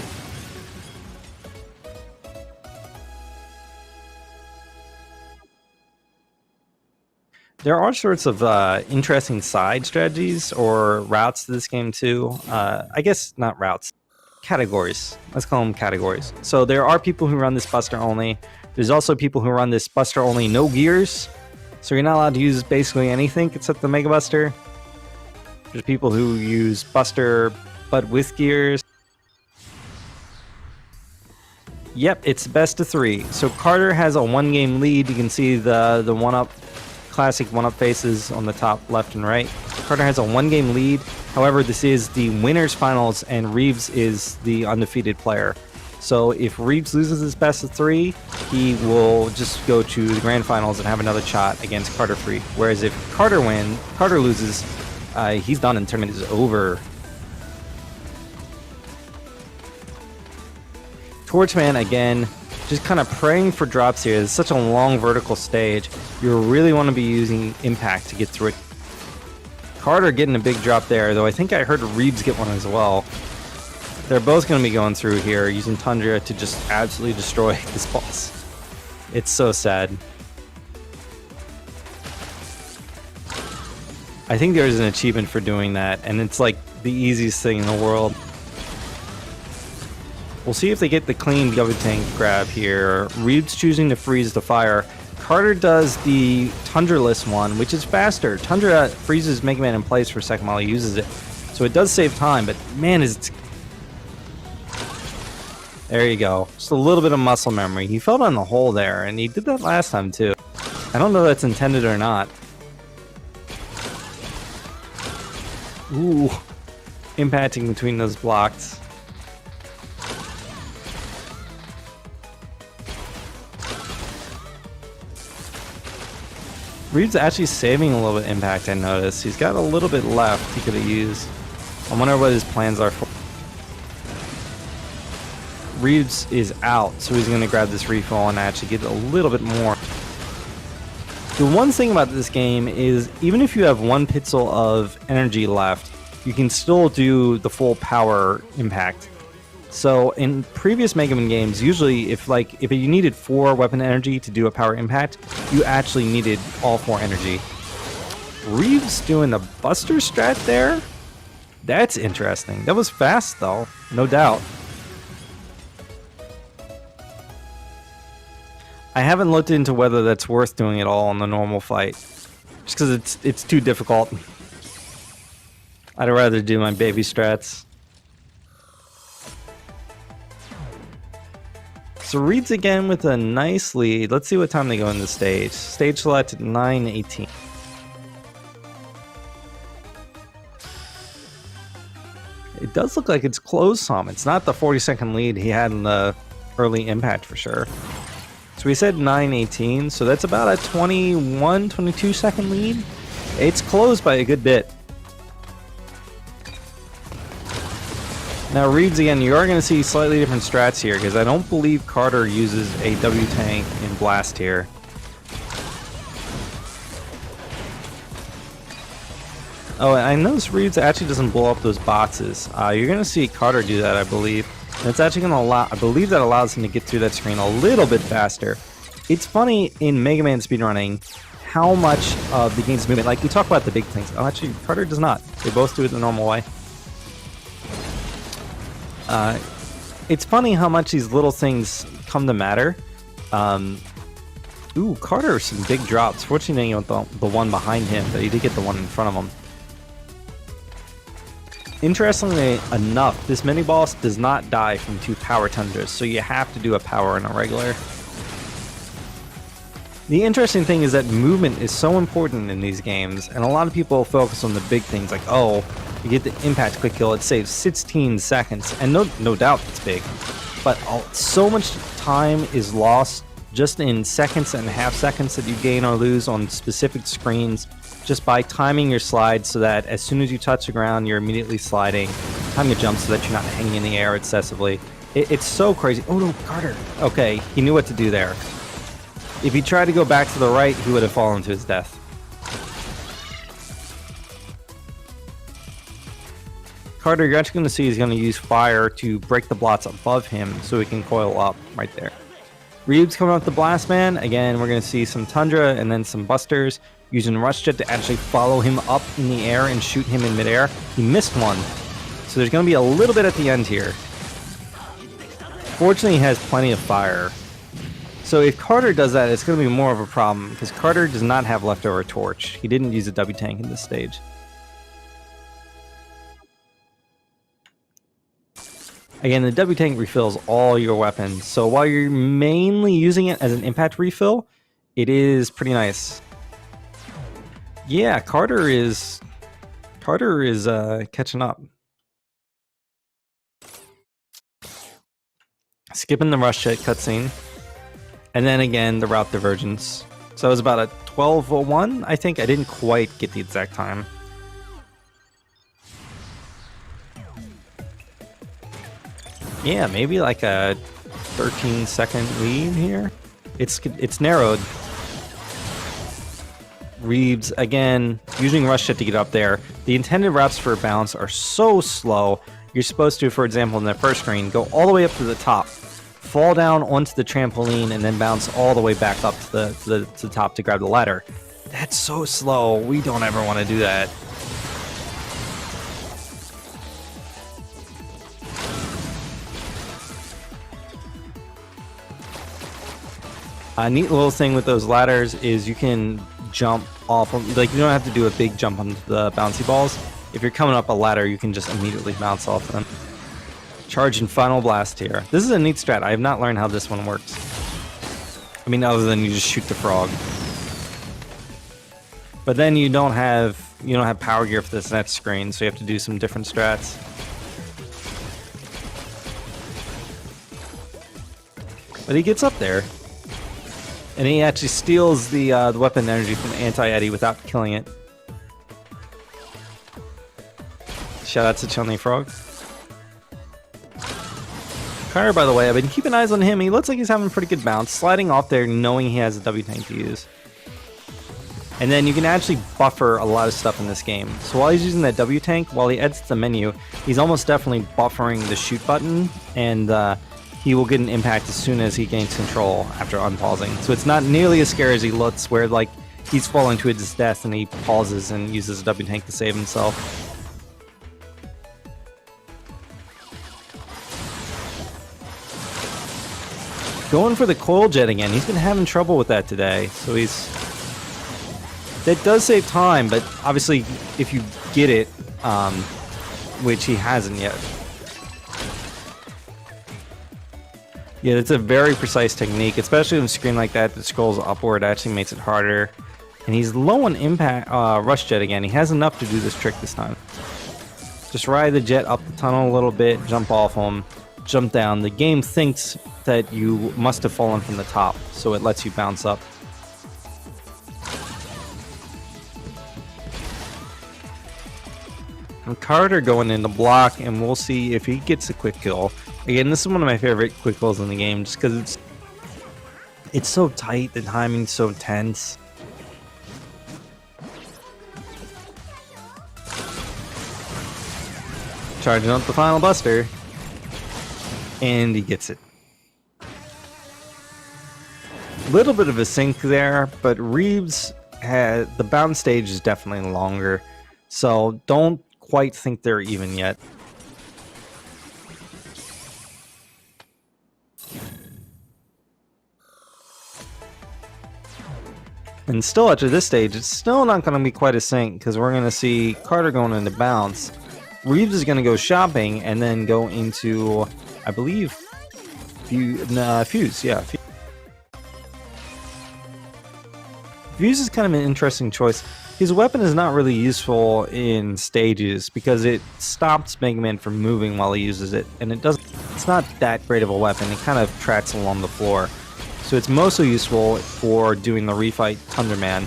There are sorts of interesting side strategies or routes to this game too. I guess not routes, categories. Let's call them categories. So there are people who run this Buster only. There's also people who run this Buster only no gears. So you're not allowed to use basically anything except the Mega Buster. There's people who use Buster, but with gears. Yep, it's best of 3. So Carter has a 1-game lead. You can see the one-up, classic one-up faces on the top left and right. Carter has a 1-game lead. However, this is the winners finals, and Reabs is the undefeated player. So if Reabs loses his best of 3, he will just go to the grand finals and have another shot against karterfreak. Whereas if Carter loses, he's done and the tournament is over. Torchman, again, just kind of praying for drops here. It's such a long vertical stage. You really want to be using impact to get through it. Carter getting a big drop there, though I think I heard Reabs get one as well. They're both going to be going through here, using Tundra to just absolutely destroy this boss. It's so sad. I think there's an achievement for doing that, and it's like the easiest thing in the world. We'll see if they get the clean W tank grab here. Reabs choosing to freeze the fire. Carter does the Tundra-less one, which is faster. Tundra freezes Mega Man in place for a second while he uses it. So it does save time, but man, is it... There you go. Just a little bit of muscle memory. He fell down the hole there, and he did that last time too. I don't know if that's intended or not. Ooh. Impacting between those blocks. Reabs actually saving a little bit of impact, I noticed. He's got a little bit left he could have used. I wonder what his plans are for. Reabs is out, so he's going to grab this refill and actually get a little bit more. The one thing about this game is, even if you have 1 pixel of energy left, you can still do the full power impact. So in previous Mega Man games, usually if you needed 4 weapon energy to do a power impact, you actually needed all 4 energy. Reabs doing the Buster strat there? That's interesting. That was fast though, no doubt. I haven't looked into whether that's worth doing at all in the normal fight, just because it's too difficult. I'd rather do my baby strats. So Reabs again with a nice lead. Let's see what time they go in the stage. Stage select at 9:18. It does look like it's close some. It's not the 40-second lead he had in the early impact for sure. So we said 9:18, so that's about a 22 second lead. It's closed by a good bit. Now Reabs again, you are going to see slightly different strats here, because I don't believe Carter uses a W tank in Blast here. Oh, and I noticed Reabs actually doesn't blow up those boxes. You're going to see Carter do that, I believe. And it's actually going to allow, I believe that allows him to get through that screen a little bit faster. It's funny in Mega Man speedrunning how much of the game's movement, like we talk about the big things. Oh, actually, Carter does not. They both do it the normal way. It's funny how much these little things come to matter. Ooh, Carter, some big drops. Fortunately, the one behind him, but he did get the one in front of him. Interestingly enough, this mini-boss does not die from 2 power tundras, so you have to do a power and a regular. The interesting thing is that movement is so important in these games, and a lot of people focus on the big things like, oh, you get the impact quick kill, it saves 16 seconds, and no doubt it's big. But so much time is lost just in seconds and half seconds that you gain or lose on specific screens, just by timing your slide so that as soon as you touch the ground, you're immediately sliding. Time to jump so that you're not hanging in the air excessively. It's so crazy. Oh no, Carter. Okay, he knew what to do there. If he tried to go back to the right, he would have fallen to his death. Carter, you're actually going to see he's going to use fire to break the blocks above him so he can coil up right there. Reabs coming up the Blast Man. Again, we're going to see some Tundra and then some Busters, using Rush Jet to actually follow him up in the air and shoot him in midair. He missed one, so there's going to be a little bit at the end here. Fortunately, he has plenty of fire. So if Carter does that, it's going to be more of a problem, because Carter does not have leftover torch. He didn't use a W tank in this stage. Again, the W tank refills all your weapons, so while you're mainly using it as an impact refill, it is pretty nice. Yeah, Carter is catching up. Skipping the rush jet cutscene, and then again the route divergence. So it was about a 12:01, I think. I didn't quite get the exact time. Yeah, maybe like a 13-second lead here. It's narrowed. Reabs, again, using rush jet to get up there. The intended routes for bounce are so slow. You're supposed to, for example, in the first screen, go all the way up to the top, fall down onto the trampoline, and then bounce all the way back up to the top to grab the ladder. That's so slow. We don't ever want to do that. A neat little thing with those ladders is you can jump off of, like, you don't have to do a big jump on the bouncy balls. If you're coming up a ladder, you can just immediately bounce off them. Charge and final blast here. This is a neat strat. I have not learned how this one works. I mean, other than you just shoot the frog. But then you don't have power gear for this next screen, so you have to do some different strats. But he gets up there. And he actually steals the weapon energy from Anti-Eddie without killing it. Shout out to Chun-Li Frog. Carter, by the way, I've been keeping eyes on him. He looks like he's having a pretty good bounce. Sliding off there knowing he has a W tank to use. And then you can actually buffer a lot of stuff in this game. So while he's using that W tank, while he edits the menu, he's almost definitely buffering the shoot button. And he will get an impact as soon as he gains control after unpausing. So it's not nearly as scary as he looks, where like he's falling to his death and he pauses and uses a W tank to save himself. Going for the coil jet again. He's been having trouble with that today. So that does save time, but obviously if you get it, which he hasn't yet. Yeah, it's a very precise technique, especially on a screen like that that scrolls upward. It actually makes it harder. And he's low on impact rush jet again. He has enough to do this trick this time. Just ride the jet up the tunnel a little bit, jump off him, jump down. The game thinks that you must have fallen from the top, so it lets you bounce up. And Carter going in the block, and we'll see if he gets a quick kill. Again, this is one of my favorite quick kills in the game, just because it's so tight, the timing's so tense. Charging up the final buster, and he gets it. Little bit of a sink there, but Reabs had the bounce stage is definitely longer, so don't quite think they're even yet. And still after this stage, it's still not going to be quite a sync, because we're going to see Carter going into bounce. Reabs is going to go shopping and then go into, I believe, Fuse. Yeah, Fuse is kind of an interesting choice. His weapon is not really useful in stages because it stops Mega Man from moving while he uses it, and it's not that great of a weapon. It kind of tracks along the floor. So it's mostly useful for doing the refight Thunderman.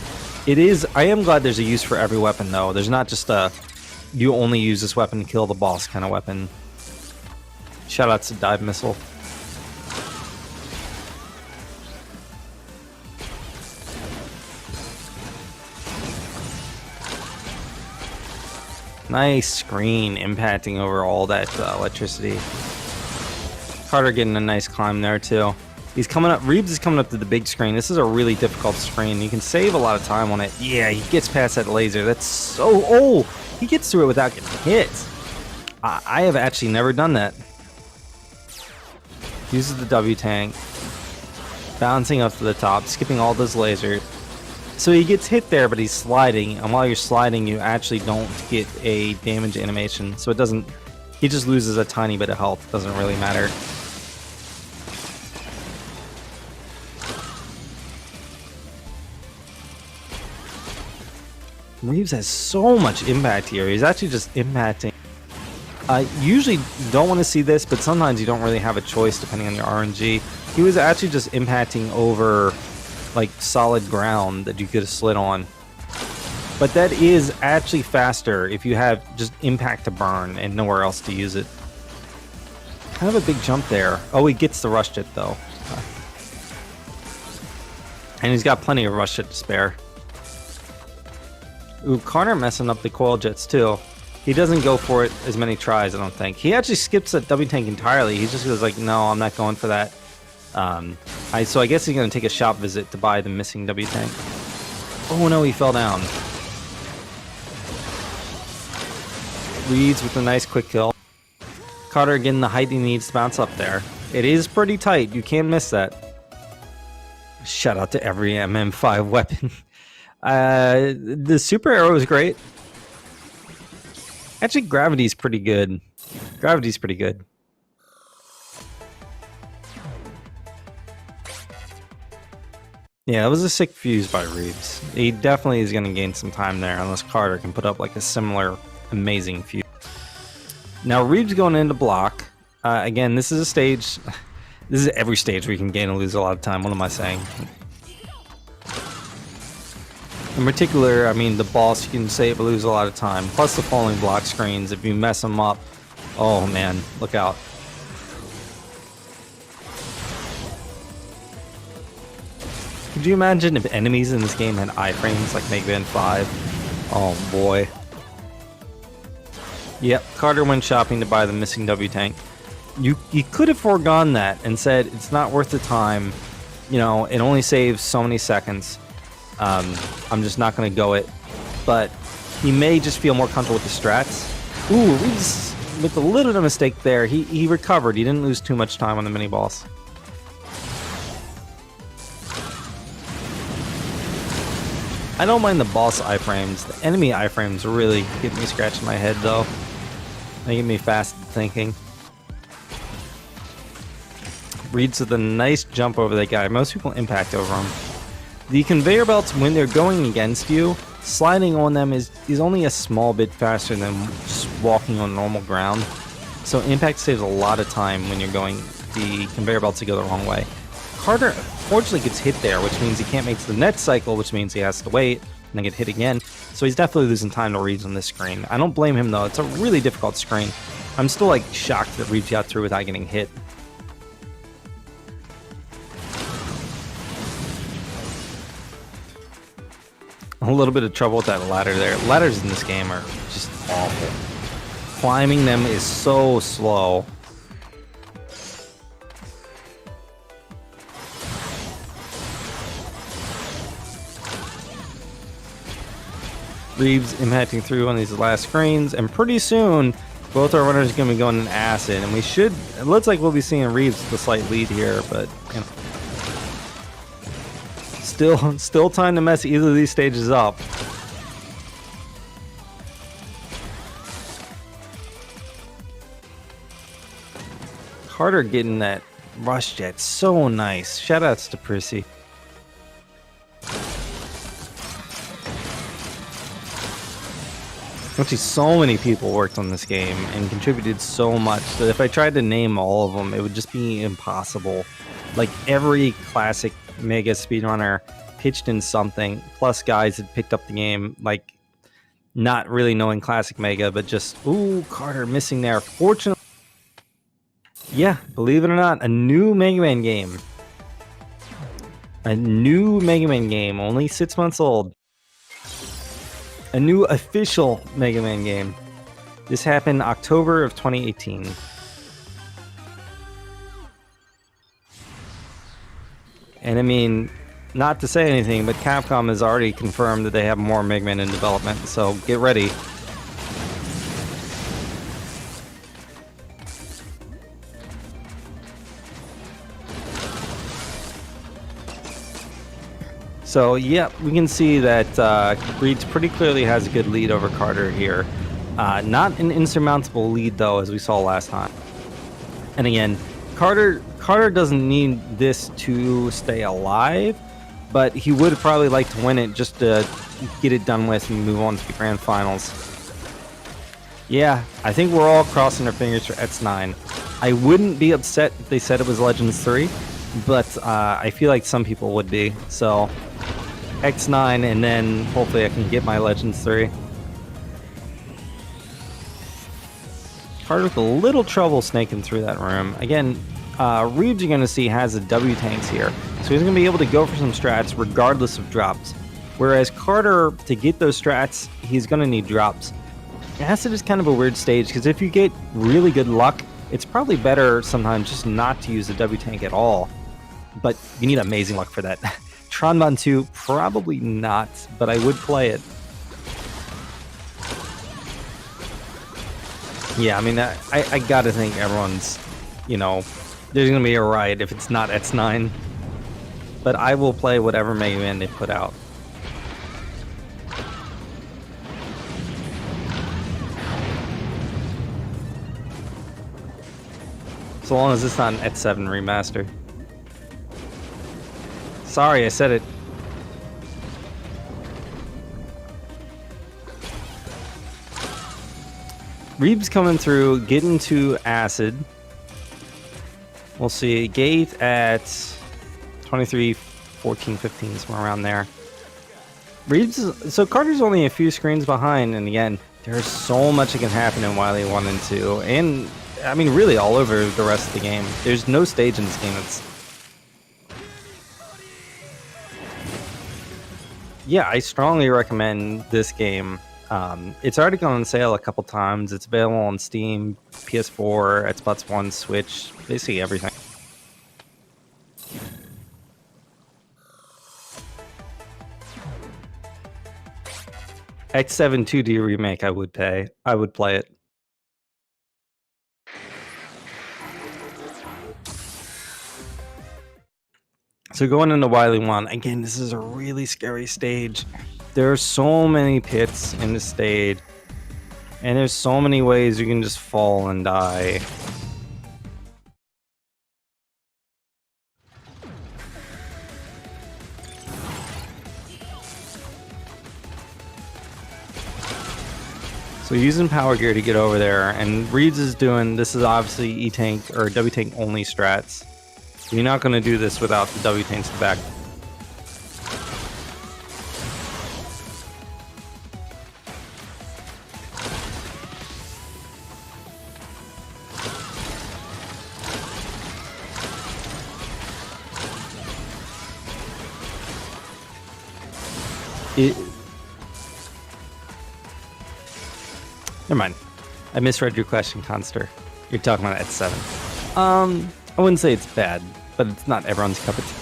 I am glad there's a use for every weapon though. There's not just a you only use this weapon to kill the boss kind of weapon. Shoutouts to Dive Missile. Nice screen impacting over all that electricity. Carter getting a nice climb there too. He's coming up. Reabs is coming up to the big screen. This is a really difficult screen. You can save a lot of time on it. Yeah, he gets past that laser. That's so... Oh! He gets through it without getting hit. I have actually never done that. Uses the W tank. Bouncing up to the top. Skipping all those lasers. So he gets hit there, but he's sliding. And while you're sliding, you actually don't get a damage animation. So it doesn't He just loses a tiny bit of health. Doesn't really matter. Reabs has so much impact here. He's actually just impacting. I usually don't want to see this, but sometimes you don't really have a choice depending on your RNG. He was actually just impacting over like solid ground that you could have slid on. But that is actually faster if you have just impact to burn and nowhere else to use it. Kind of a big jump there. Oh, he gets the rush jet though. And he's got plenty of rush jet to spare. Ooh, Karter messing up the coil jets too. He doesn't go for it as many tries, I don't think. He actually skips that W tank entirely. He just goes like, no, I'm not going for that. So I guess he's going to take a shop visit to buy the missing W tank. Oh no, he fell down. Reads with a nice quick kill. Karter getting the height he needs to bounce up there. It is pretty tight. You can't miss that. Shout out to every MM5 weapon. The super arrow is great. Actually, gravity's pretty good. Gravity's pretty good. Yeah, it was a sick fuse by Reabs. He definitely is going to gain some time there unless Karter can put up like a similar amazing fuse. Now Reabs going into block. Again, this is a stage. This is every stage where you can gain and lose a lot of time. What am I saying? In particular, I mean, the boss, you can save or lose a lot of time. Plus the falling block screens, if you mess them up, oh man, look out. Could you imagine if enemies in this game had iframes like Mega Man 5? Oh boy. Yep, Karter went shopping to buy the missing W tank. You could have foregone that and said it's not worth the time. You know, it only saves so many seconds. I'm just not going to go it. But he may just feel more comfortable with the strats. Ooh, Reabs with a little bit of mistake there. He recovered. He didn't lose too much time on the mini boss. I don't mind the boss iframes. The enemy iframes really get me scratching my head though. They get me fast thinking. Reads with a nice jump over that guy. Most people impact over him. The conveyor belts, when they're going against you, sliding on them is only a small bit faster than just walking on normal ground. So impact saves a lot of time when you're going the conveyor belts to go the wrong way. Karter fortunately gets hit there, which means he can't make the next cycle, which means he has to wait and then get hit again. So he's definitely losing time to Reabs on this screen. I don't blame him though. It's a really difficult screen. I'm still like shocked that Reabs got through without getting hit. A little bit of trouble with that ladder there. Ladders in this game are just awful. Climbing them is so slow. Reabs impacting through on these last screens, and pretty soon both our runners are going to be going in acid, and we should, it looks like we'll be seeing Reabs with a slight lead here, but you know. Still time to mess either of these stages up. Karter getting that rush jet, so nice. Shoutouts to Prissy. Actually, so many people worked on this game and contributed so much that if I tried to name all of them, it would just be impossible. Like every classic Mega speedrunner pitched in something, plus guys had picked up the game, like not really knowing classic Mega, but just, ooh, Karter missing there. Fortunately, yeah, believe it or not, a new Mega Man game. A new Mega Man game, only 6 months old. A new official Mega Man game. This happened October of 2018. And I mean, not to say anything, but Capcom has already confirmed that they have more Mega Man in development, so get ready. So, yeah, we can see that Reabs pretty clearly has a good lead over Karter here. Not an insurmountable lead, though, as we saw last time. And again, Carter doesn't need this to stay alive, but he would probably like to win it just to get it done with and move on to the grand finals. Yeah, I think we're all crossing our fingers for X9. I wouldn't be upset if they said it was Legends 3, but I feel like some people would be. So X9, and then hopefully I can get my Legends 3. Carter with a little trouble snaking through that room. Again, Reabs, you're going to see, has the W tanks here, so he's going to be able to go for some strats regardless of drops. Whereas Carter, to get those strats, he's going to need drops. Acid is kind of a weird stage, because if you get really good luck, it's probably better sometimes just not to use the W tank at all. But you need amazing luck for that. Tronbon 2, probably not, but I would play it. Yeah, I mean, I gotta think everyone's, you know, there's gonna be a riot if it's not X9. But I will play whatever Mega Man they put out. So long as it's not an X7 remaster. Sorry, I said it. Reabs coming through, getting to Acid. We'll see. Gate at 23, 14, 15, somewhere around there. Reabs, so Carter's only a few screens behind, and again, there's so much that can happen in Wily 1 and 2, and I mean, really all over the rest of the game. There's no stage in this game that's... Yeah, I strongly recommend this game. It's already gone on sale a couple times. It's available on Steam, PS4, Xbox One, Switch, basically everything. X7 2D remake, I would pay. I would play it. So going into Wily 1, again, this is a really scary stage. There are so many pits in the stage, and there's so many ways you can just fall and die. So using power gear to get over there, and Reabs is doing, this is obviously E-Tank or W-Tank only strats. You're not going to do this without the W-Tanks back. Never mind. I misread your question, Conster. You're talking about X7. I wouldn't say it's bad, but it's not everyone's cup of tea.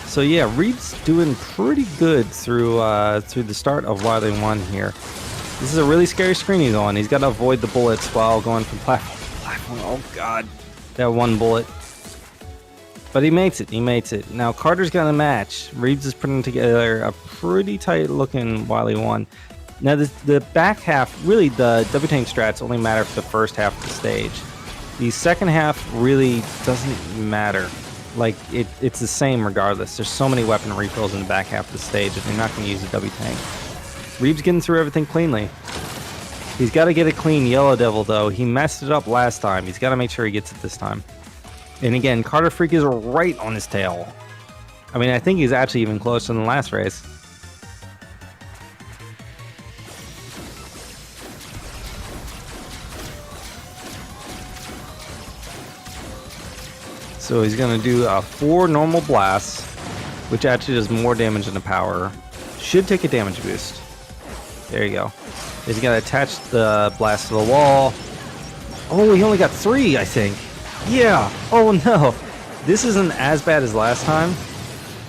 So yeah, Reabs doing pretty good through the start of Wily 1 here. This is a really scary screen he's on. He's got to avoid the bullets while going from platform to platform. Oh god, that one bullet. But he makes it. He makes it. Now Carter's got a match. Reabs is putting together a pretty tight looking Wily 1. Now the back half, really the W-Tank strats only matter for the first half of the stage. The second half really doesn't matter. Like, it's the same regardless. There's so many weapon refills in the back half of the stage that you're not going to use a W-Tank. Reabs getting through everything cleanly. He's got to get a clean Yellow Devil, though. He messed it up last time. He's got to make sure he gets it this time. And again, karterfreak is right on his tail. I mean, I think he's actually even closer than the last race. So he's going to do 4 normal blasts, which actually does more damage than the power. Should take a damage boost. There you go. He's going to attach the blast to the wall. Oh, he only got 3, I think. Yeah. Oh, no. This isn't as bad as last time,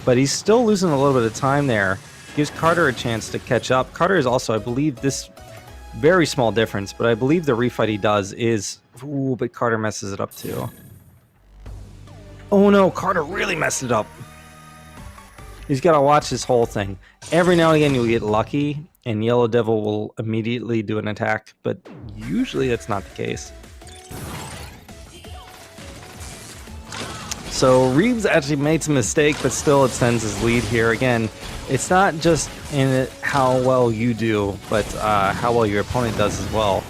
but he's still losing a little bit of time there. Gives Carter a chance to catch up. Carter is also, I believe, this very small difference, but I believe the refight he does is... Ooh, but Carter messes it up too. Oh no, Carter really messed it up. He's got to watch this whole thing. Every now and again you'll get lucky and Yellow Devil will immediately do an attack, but usually that's not the case. So Reabs actually made some mistake, but still extends his lead here. Again, it's not just in it how well you do, but how well your opponent does as well.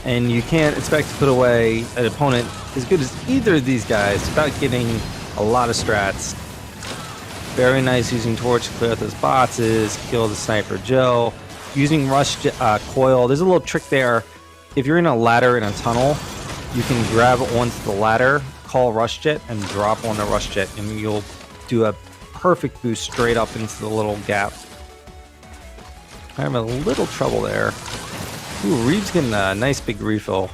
And you can't expect to put away an opponent as good as either of these guys without getting a lot of strats. Very nice using Torch to clear out those boxes, kill the Sniper Joe. Using Rush Coil, there's a little trick there. If you're in a ladder in a tunnel, you can grab onto the ladder, call Rush Jet, and drop on the Rush Jet, and you'll do a perfect boost straight up into the little gap. I have a little trouble there. Ooh, Reabs getting a nice big refill.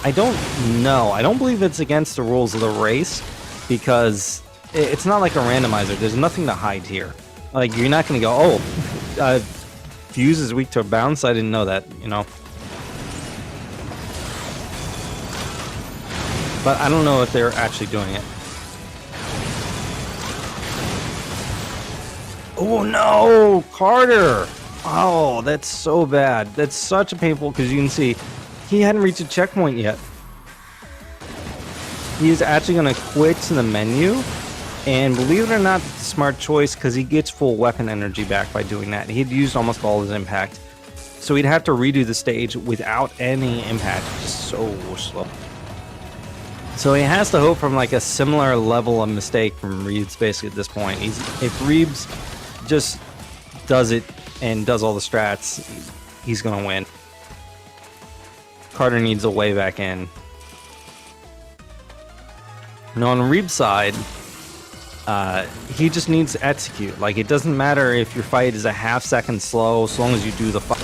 I don't know. I don't believe it's against the rules of the race because it's not like a randomizer. There's nothing to hide here. Like, you're not going to go, oh, Fuse is weak to bounce. I didn't know that, you know. But I don't know if they're actually doing it. Oh no, Carter! Oh, that's so bad. That's such a painful, because you can see he hadn't reached a checkpoint yet. He is actually going to quit to the menu, and believe it or not, it's a smart choice because he gets full weapon energy back by doing that. He'd used almost all his impact, so he'd have to redo the stage without any impact. Just so slow. So he has to hope from like a similar level of mistake from Reabs basically at this point. If Reabs just does it and does all the strats, he's gonna win. Carter needs a way back in. Now on Reabs' side, he just needs to execute. Like, it doesn't matter if your fight is a half second slow, as long as you do the fight.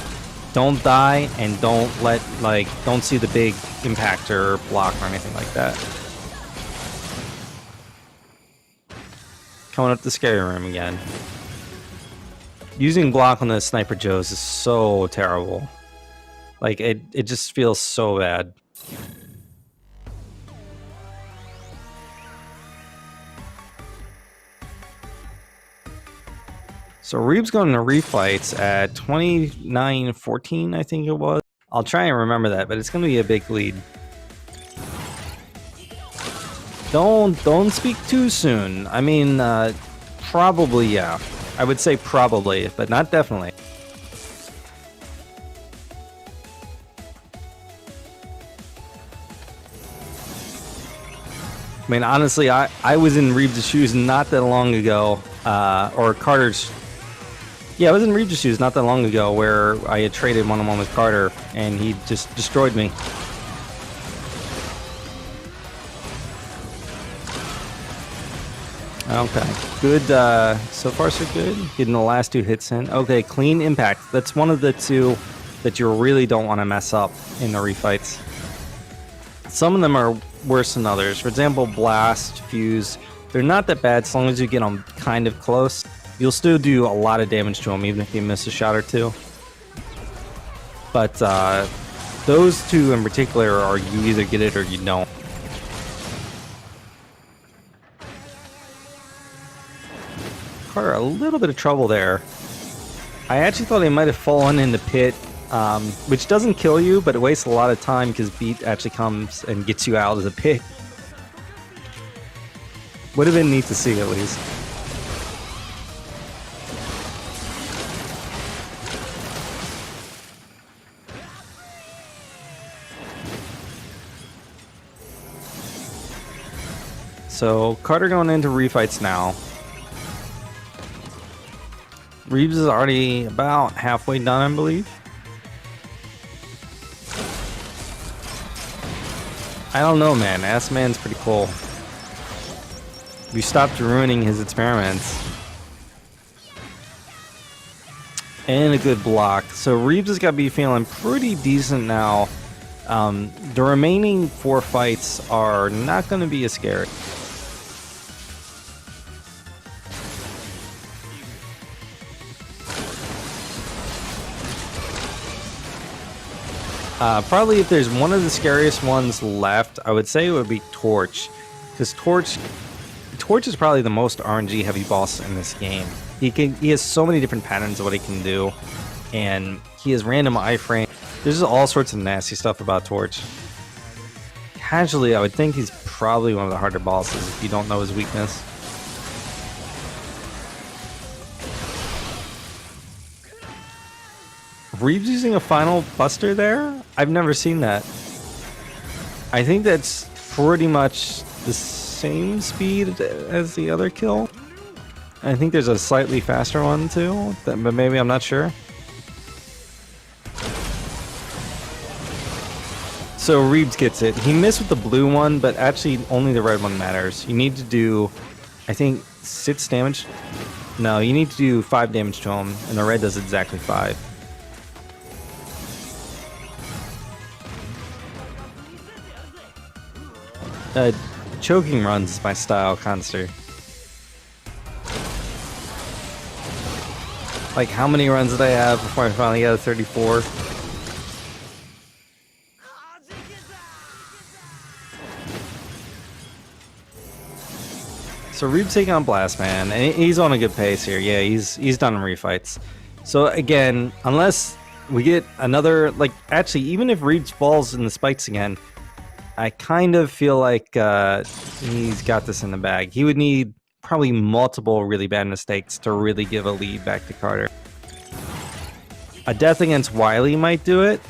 Don't die and don't see the big impact or block or anything like that. Coming up the scary room again. Using block on the Sniper Joes is so terrible. Like, it just feels so bad. So Reabs going to refights at 29-14, I think it was. I'll try and remember that, but it's going to be a big lead. Don't speak too soon. I mean, probably, yeah. I would say probably, but not definitely. I mean, honestly, I was in Reabs' shoes not that long ago, or Carter's. Yeah, I was in Reabs' shoes not that long ago where I had traded one-on-one with Carter, and he just destroyed me. Okay, good. So far, so good. Getting the last two hits in. Okay, clean impact. That's one of the two that you really don't want to mess up in the refights. Some of them are worse than others. For example, Blast, Fuse. They're not that bad as long as you get them kind of close. You'll still do a lot of damage to them even if you miss a shot or two. But those two in particular are you either get it or you don't. Carter, a little bit of trouble there. I actually thought he might have fallen in the pit, which doesn't kill you, but it wastes a lot of time because Beat actually comes and gets you out of the pit. Would have been neat to see at least. So Carter going into refights now. Reabs is already about halfway done, I believe. I don't know, man. Ass Man's pretty cool. We stopped ruining his experiments. And a good block. So Reabs has got to be feeling pretty decent now. The remaining 4 fights are not going to be as scary. Probably if there's one of the scariest ones left, I would say it would be Torch. Because Torch is probably the most RNG heavy boss in this game. He has so many different patterns of what he can do. And he has random iframe. There's just all sorts of nasty stuff about Torch. Casually, I would think he's probably one of the harder bosses if you don't know his weakness. Reabs using a final buster there? I've never seen that. I think that's pretty much the same speed as the other kill. I think there's a slightly faster one too, but maybe I'm not sure. So Reabs gets it. He missed with the blue one, but actually only the red one matters. You need to do, I think, 6 damage. No, you need to do 5 damage to him, and the red does exactly 5. Choking runs is my style, Conster. Like, how many runs did I have before I finally got a 34? So Reabs taking on Blast Man, and he's on a good pace here. Yeah, he's done in refights. So again, unless we get another, like, actually, even if Reabs falls in the spikes again, I kind of feel like he's got this in the bag. He would need probably multiple really bad mistakes to really give a lead back to Carter. A death against Wily might do it.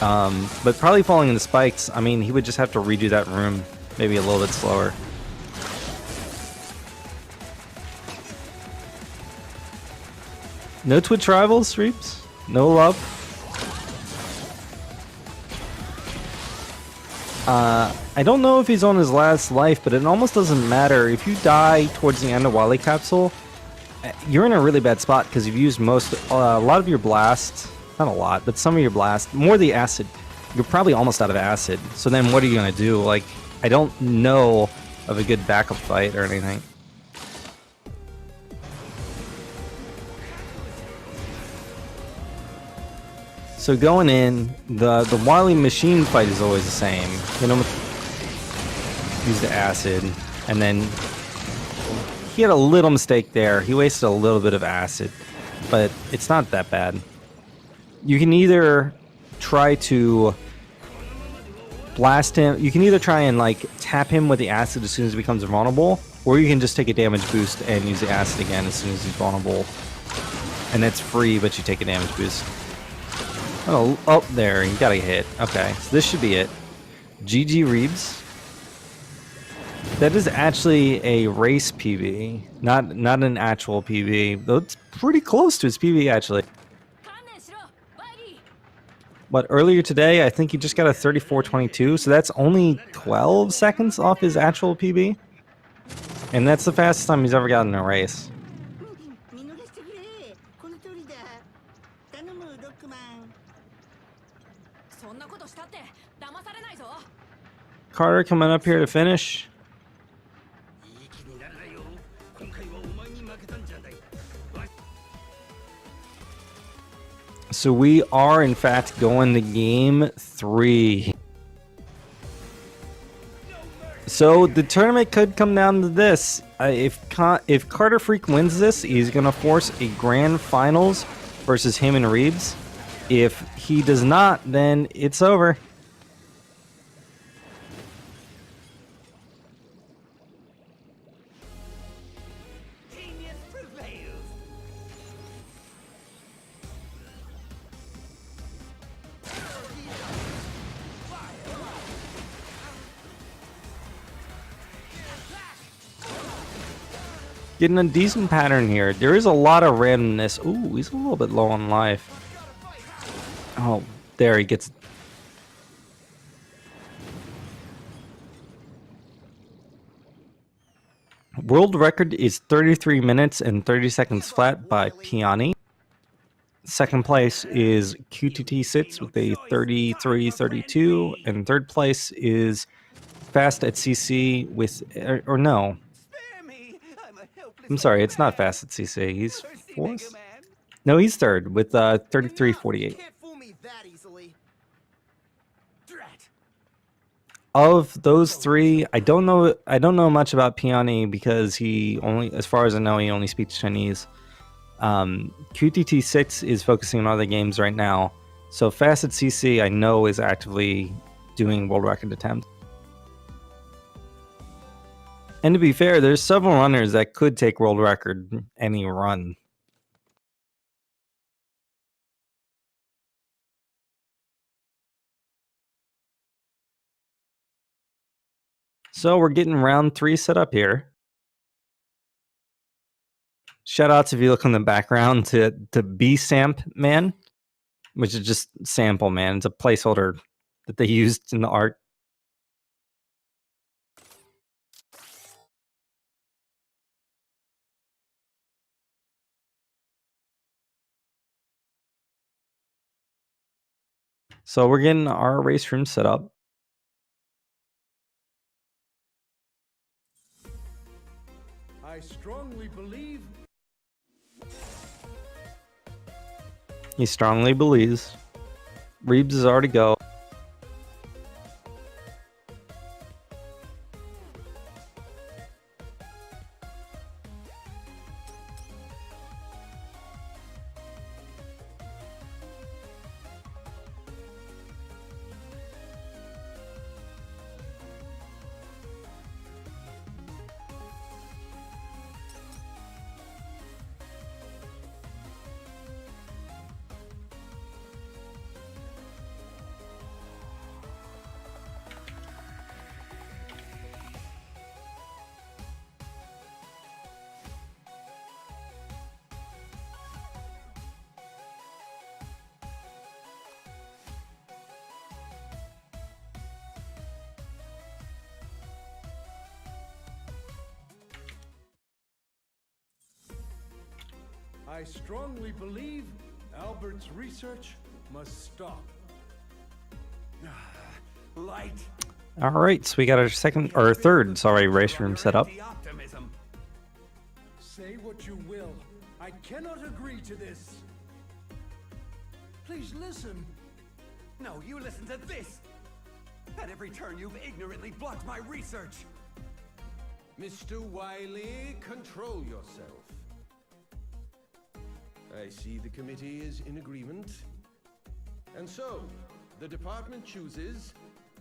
But probably falling in the spikes, I mean, he would just have to redo that room maybe a little bit slower. No Twitch rivals, Reabs? No love? I don't know if he's on his last life, but it almost doesn't matter. If you die towards the end of Wily Capsule, you're in a really bad spot because you've used a lot of your blast. Not a lot, but some of your blast. More the acid. You're probably almost out of acid. So then what are you going to do? Like, I don't know of a good backup fight or anything. So going in, the Wily machine fight is always the same. You know, use the acid, and then he had a little mistake there. He wasted a little bit of acid, but it's not that bad. You can either try to blast him. You can either try and like tap him with the acid as soon as he becomes vulnerable, or you can just take a damage boost and use the acid again as soon as he's vulnerable. And that's free, but you take a damage boost. Oh, there, you got a hit. Okay, so this should be it. GG Reabs. That is actually a race PB, not an actual PB. Though it's pretty close to his PB actually. But earlier today, I think he just got a 34.22, so that's only 12 seconds off his actual PB. And that's the fastest time he's ever gotten in a race. Carter coming up here to finish. So we are in fact going to game 3. So the tournament could come down to this. If karterfreak wins this, he's going to force a grand finals versus him and Reabs. If he does not, then it's over. Getting a decent pattern here. There is a lot of randomness. Ooh, he's a little bit low on life. Oh, there he gets. World record is 33 minutes and 30 seconds flat by Piani. Second place is QTT Sits with a 33.32, and third place is Fast at CC with, or no. I'm sorry, it's not Fast at CC. He's fourth? No, he's third with 33.48. of those three, I don't know much about Peony because he only, as far as I know, he only speaks Chinese. QTT6 is focusing on other games right now. So Facet CC I know is actively doing world record attempts. And to be fair, there's several runners that could take world record any run. So we're getting round 3 set up here. Shout outs if you look on the background to B-Samp Man, which is just Sample Man. It's a placeholder that they used in the art. So we're getting our race room set up. I strongly believe. He strongly believes. Reabs is already go. I strongly believe Albert's research must stop. Light. All right, so we got our second or third, sorry, race room set up. Optimism. Say what you will. I cannot agree to this. Please listen. No, you listen to this. At every turn, you've ignorantly blocked my research. Mr. Wiley, control yourself. I see the committee is in agreement. And so, the department chooses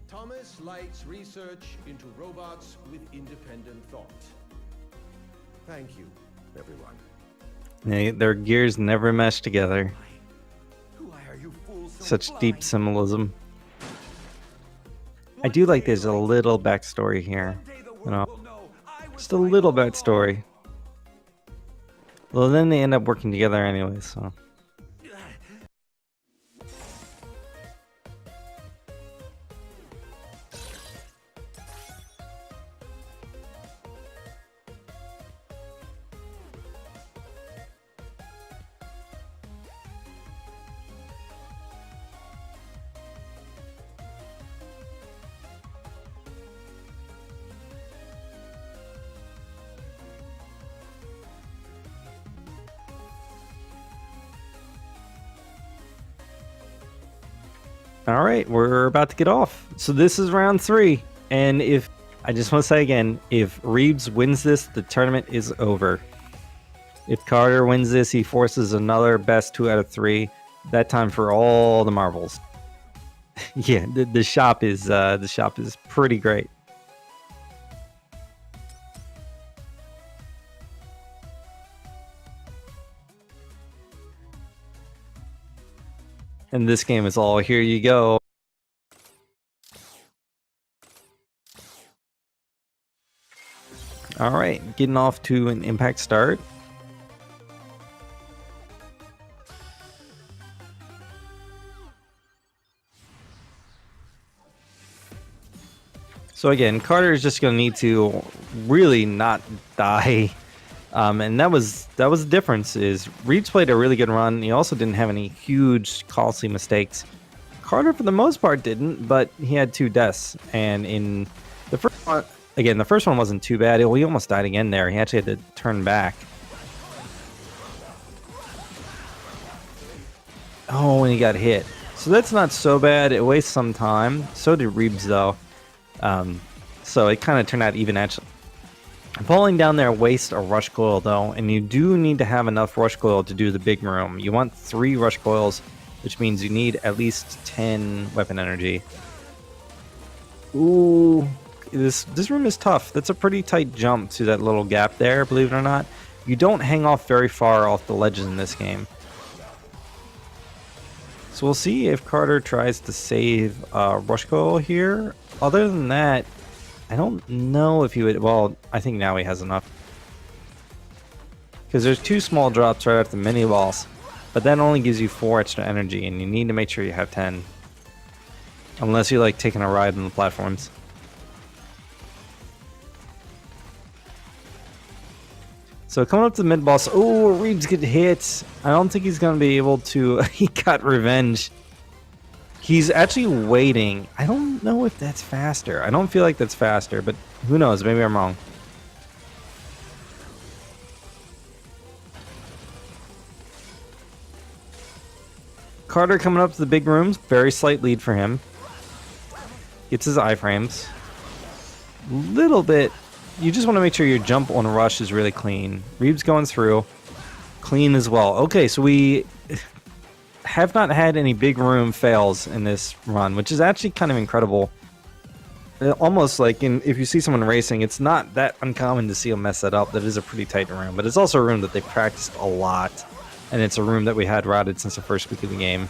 Thomas Light's research into robots with independent thought. Thank you, everyone. Their gears never mesh together. Why are you fools so Such blind? deep symbolism. I do like there's a little backstory here. One day the world You know, will know I was just a right little all along. backstory. Well, then they end up working together anyway, so. All right, we're about to get off. So this is round 3, and if I just want to say again, if Reabs wins this, the tournament is over. If Carter wins this, he forces another best 2 out of 3. That time for all the marbles. Yeah, the shop is pretty great. And this game is all here you go. All right, getting off to an impact start. So again, Carter is just going to need to really not die. And that was the difference. Is Reabs played a really good run. He also didn't have any huge costly mistakes. Carter, for the most part, didn't, but he had 2 deaths. And in the first one, again, the first one wasn't too bad. He almost died again there. He actually had to turn back. Oh, and he got hit. So that's not so bad. It wastes some time. So did Reabs, though. So it kind of turned out even actually. Pulling down there wastes a rush coil though, and you do need to have enough rush coil to do the big room. You want 3 rush coils, which means you need at least 10 weapon energy. Ooh, this room is tough. That's a pretty tight jump to that little gap there, believe it or not. You don't hang off very far off the ledges in this game. So we'll see if Carter tries to save rush coil here. Other than that, I don't know if he would. Well, I think now he has enough. Because there's 2 small drops right after the mini boss. But that only gives you 4 extra energy, and you need to make sure you have 10. Unless you like taking a ride on the platforms. So coming up to the mid boss. Oh, Reabs get hit. I don't think he's going to be able to. He got revenge. He's actually waiting. I don't know if that's faster. I don't feel like that's faster, but who knows? Maybe I'm wrong. Carter coming up to the big rooms. Very slight lead for him. Gets his iframes. Little bit. You just want to make sure your jump on rush is really clean. Reabs going through. Clean as well. Okay, so we have not had any big room fails in this run, which is actually kind of incredible. Almost like if you see someone racing, it's not that uncommon to see them mess that up. That is a pretty tight room, but it's also a room that they practiced a lot, and it's a room that we had routed since the first week of the game.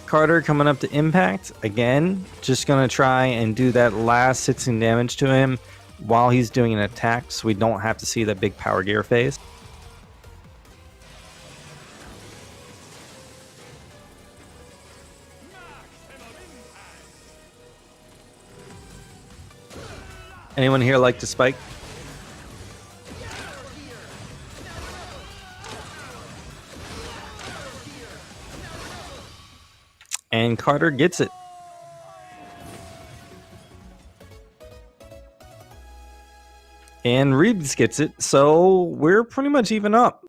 Carter coming up to impact again, just gonna try and do that last 16 damage to him while he's doing an attack, so we don't have to see that big power gear phase. Anyone here like to spike? And Carter gets it. And Reabs gets it, so we're pretty much even up.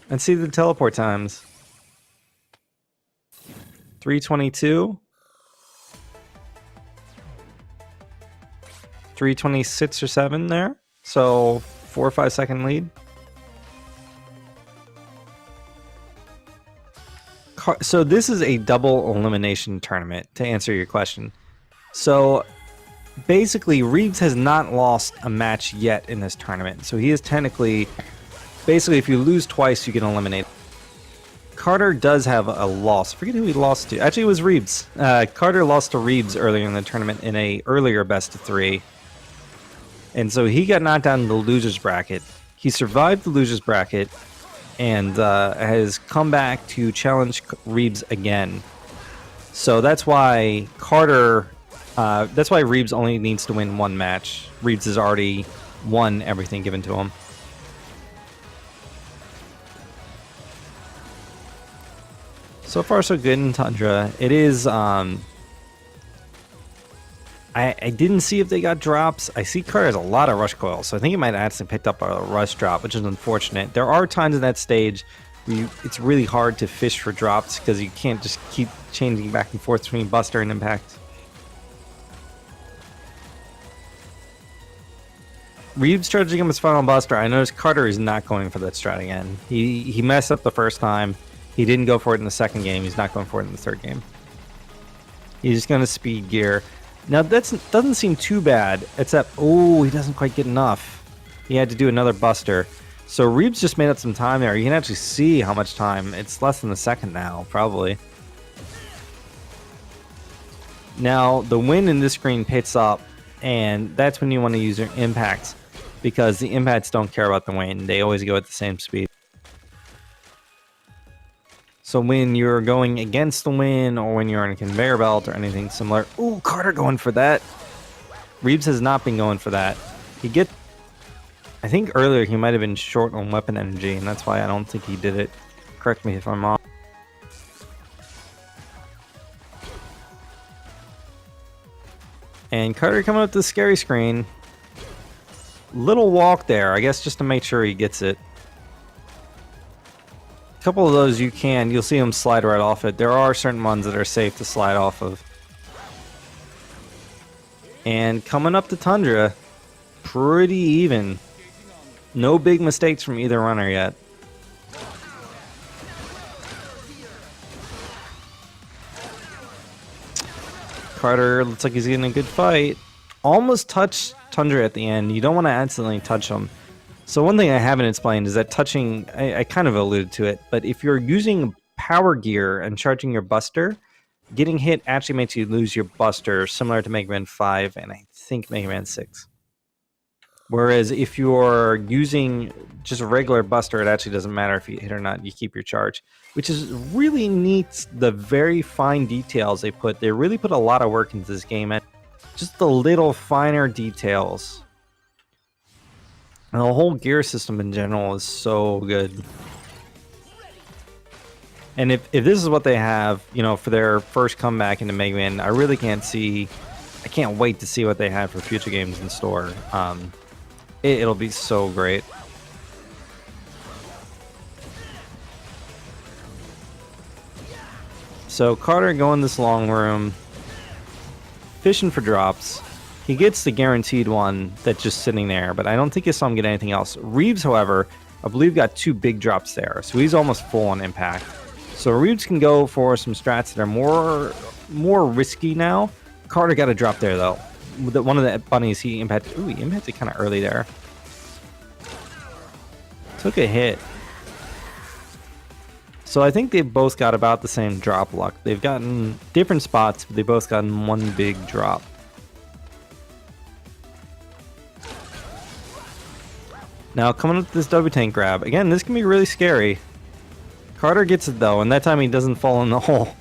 Let's see the teleport times. 322. 326 or 7 there. So 4 or 5 second lead. So this is a double elimination tournament, to answer your question. So basically, Reabs has not lost a match yet in this tournament. So he is technically, basically, if you lose twice, you get eliminated. Carter does have a loss. I forget who he lost to. Actually, it was Reabs. Carter lost to Reabs earlier in the tournament in a earlier best of 3. And so he got knocked down in the loser's bracket. He survived the loser's bracket and has come back to challenge Reabs again. So that's why that's why Reabs only needs to win 1 match. Reabs has already won everything given to him. So far so good in Tundra. It is I didn't see if they got drops. I see Carter has a lot of rush coils, so I think he might have actually picked up a rush drop, which is unfortunate. There are times in that stage where it's really hard to fish for drops because you can't just keep changing back and forth between Buster and Impact. Reabs charging him his final Buster. I noticed Carter is not going for that strat again. He messed up the first time. He didn't go for it in the second game. He's not going for it in the third game. He's just going to speed gear. Now, that doesn't seem too bad, except, oh, he doesn't quite get enough. He had to do another Buster. So Reabs just made up some time there. You can actually see how much time. It's less than a second now, probably. Now, the wind in this screen pits up, and that's when you want to use your impacts, because the impacts don't care about the wind. They always go at the same speed. So when you're going against the wind, or when you're on a conveyor belt or anything similar... Ooh, Carter going for that. Reabs has not been going for that. I think earlier he might have been short on weapon energy, and that's why I don't think he did it. Correct me if I'm wrong. And Carter coming up to the scary screen. Little walk there, I guess, just to make sure he gets it. couple of those you'll see them slide right off it. There are certain ones that are safe to slide off of. And coming up the Tundra, pretty even. No big mistakes from either runner yet. Carter looks like he's getting a good fight. Almost touched Tundra at the end. You don't want to accidentally touch him. So one thing I haven't explained is that touching, I kind of alluded to it, but if you're using power gear and charging your buster, getting hit actually makes you lose your buster, similar to Mega Man 5 and I think Mega Man 6. Whereas if you're using just a regular buster, it actually doesn't matter if you hit or not, you keep your charge. Which is really neat, the very fine details they put. They really put a lot of work into this game, and just the little finer details. And the whole gear system in general is so good. And if this is what they have, you know, for their first comeback into Mega Man, I really can't wait to see what they have for future games in store. It'll be so great. So Carter going this long room, fishing for drops. He gets the guaranteed one that's just sitting there, but I don't think I saw him get anything else. Reabs, however, I believe got 2 big drops there, so he's almost full on impact. So Reabs can go for some strats that are more risky now. Carter got a drop there though. One of the bunnies he impacted. Ooh, he impacted kind of early there. Took a hit. So I think they've both got about the same drop luck. They've gotten different spots, but they've both gotten one big drop. Now coming up to this W tank grab. Again, this can be really scary. Carter gets it though, and that time he doesn't fall in the hole.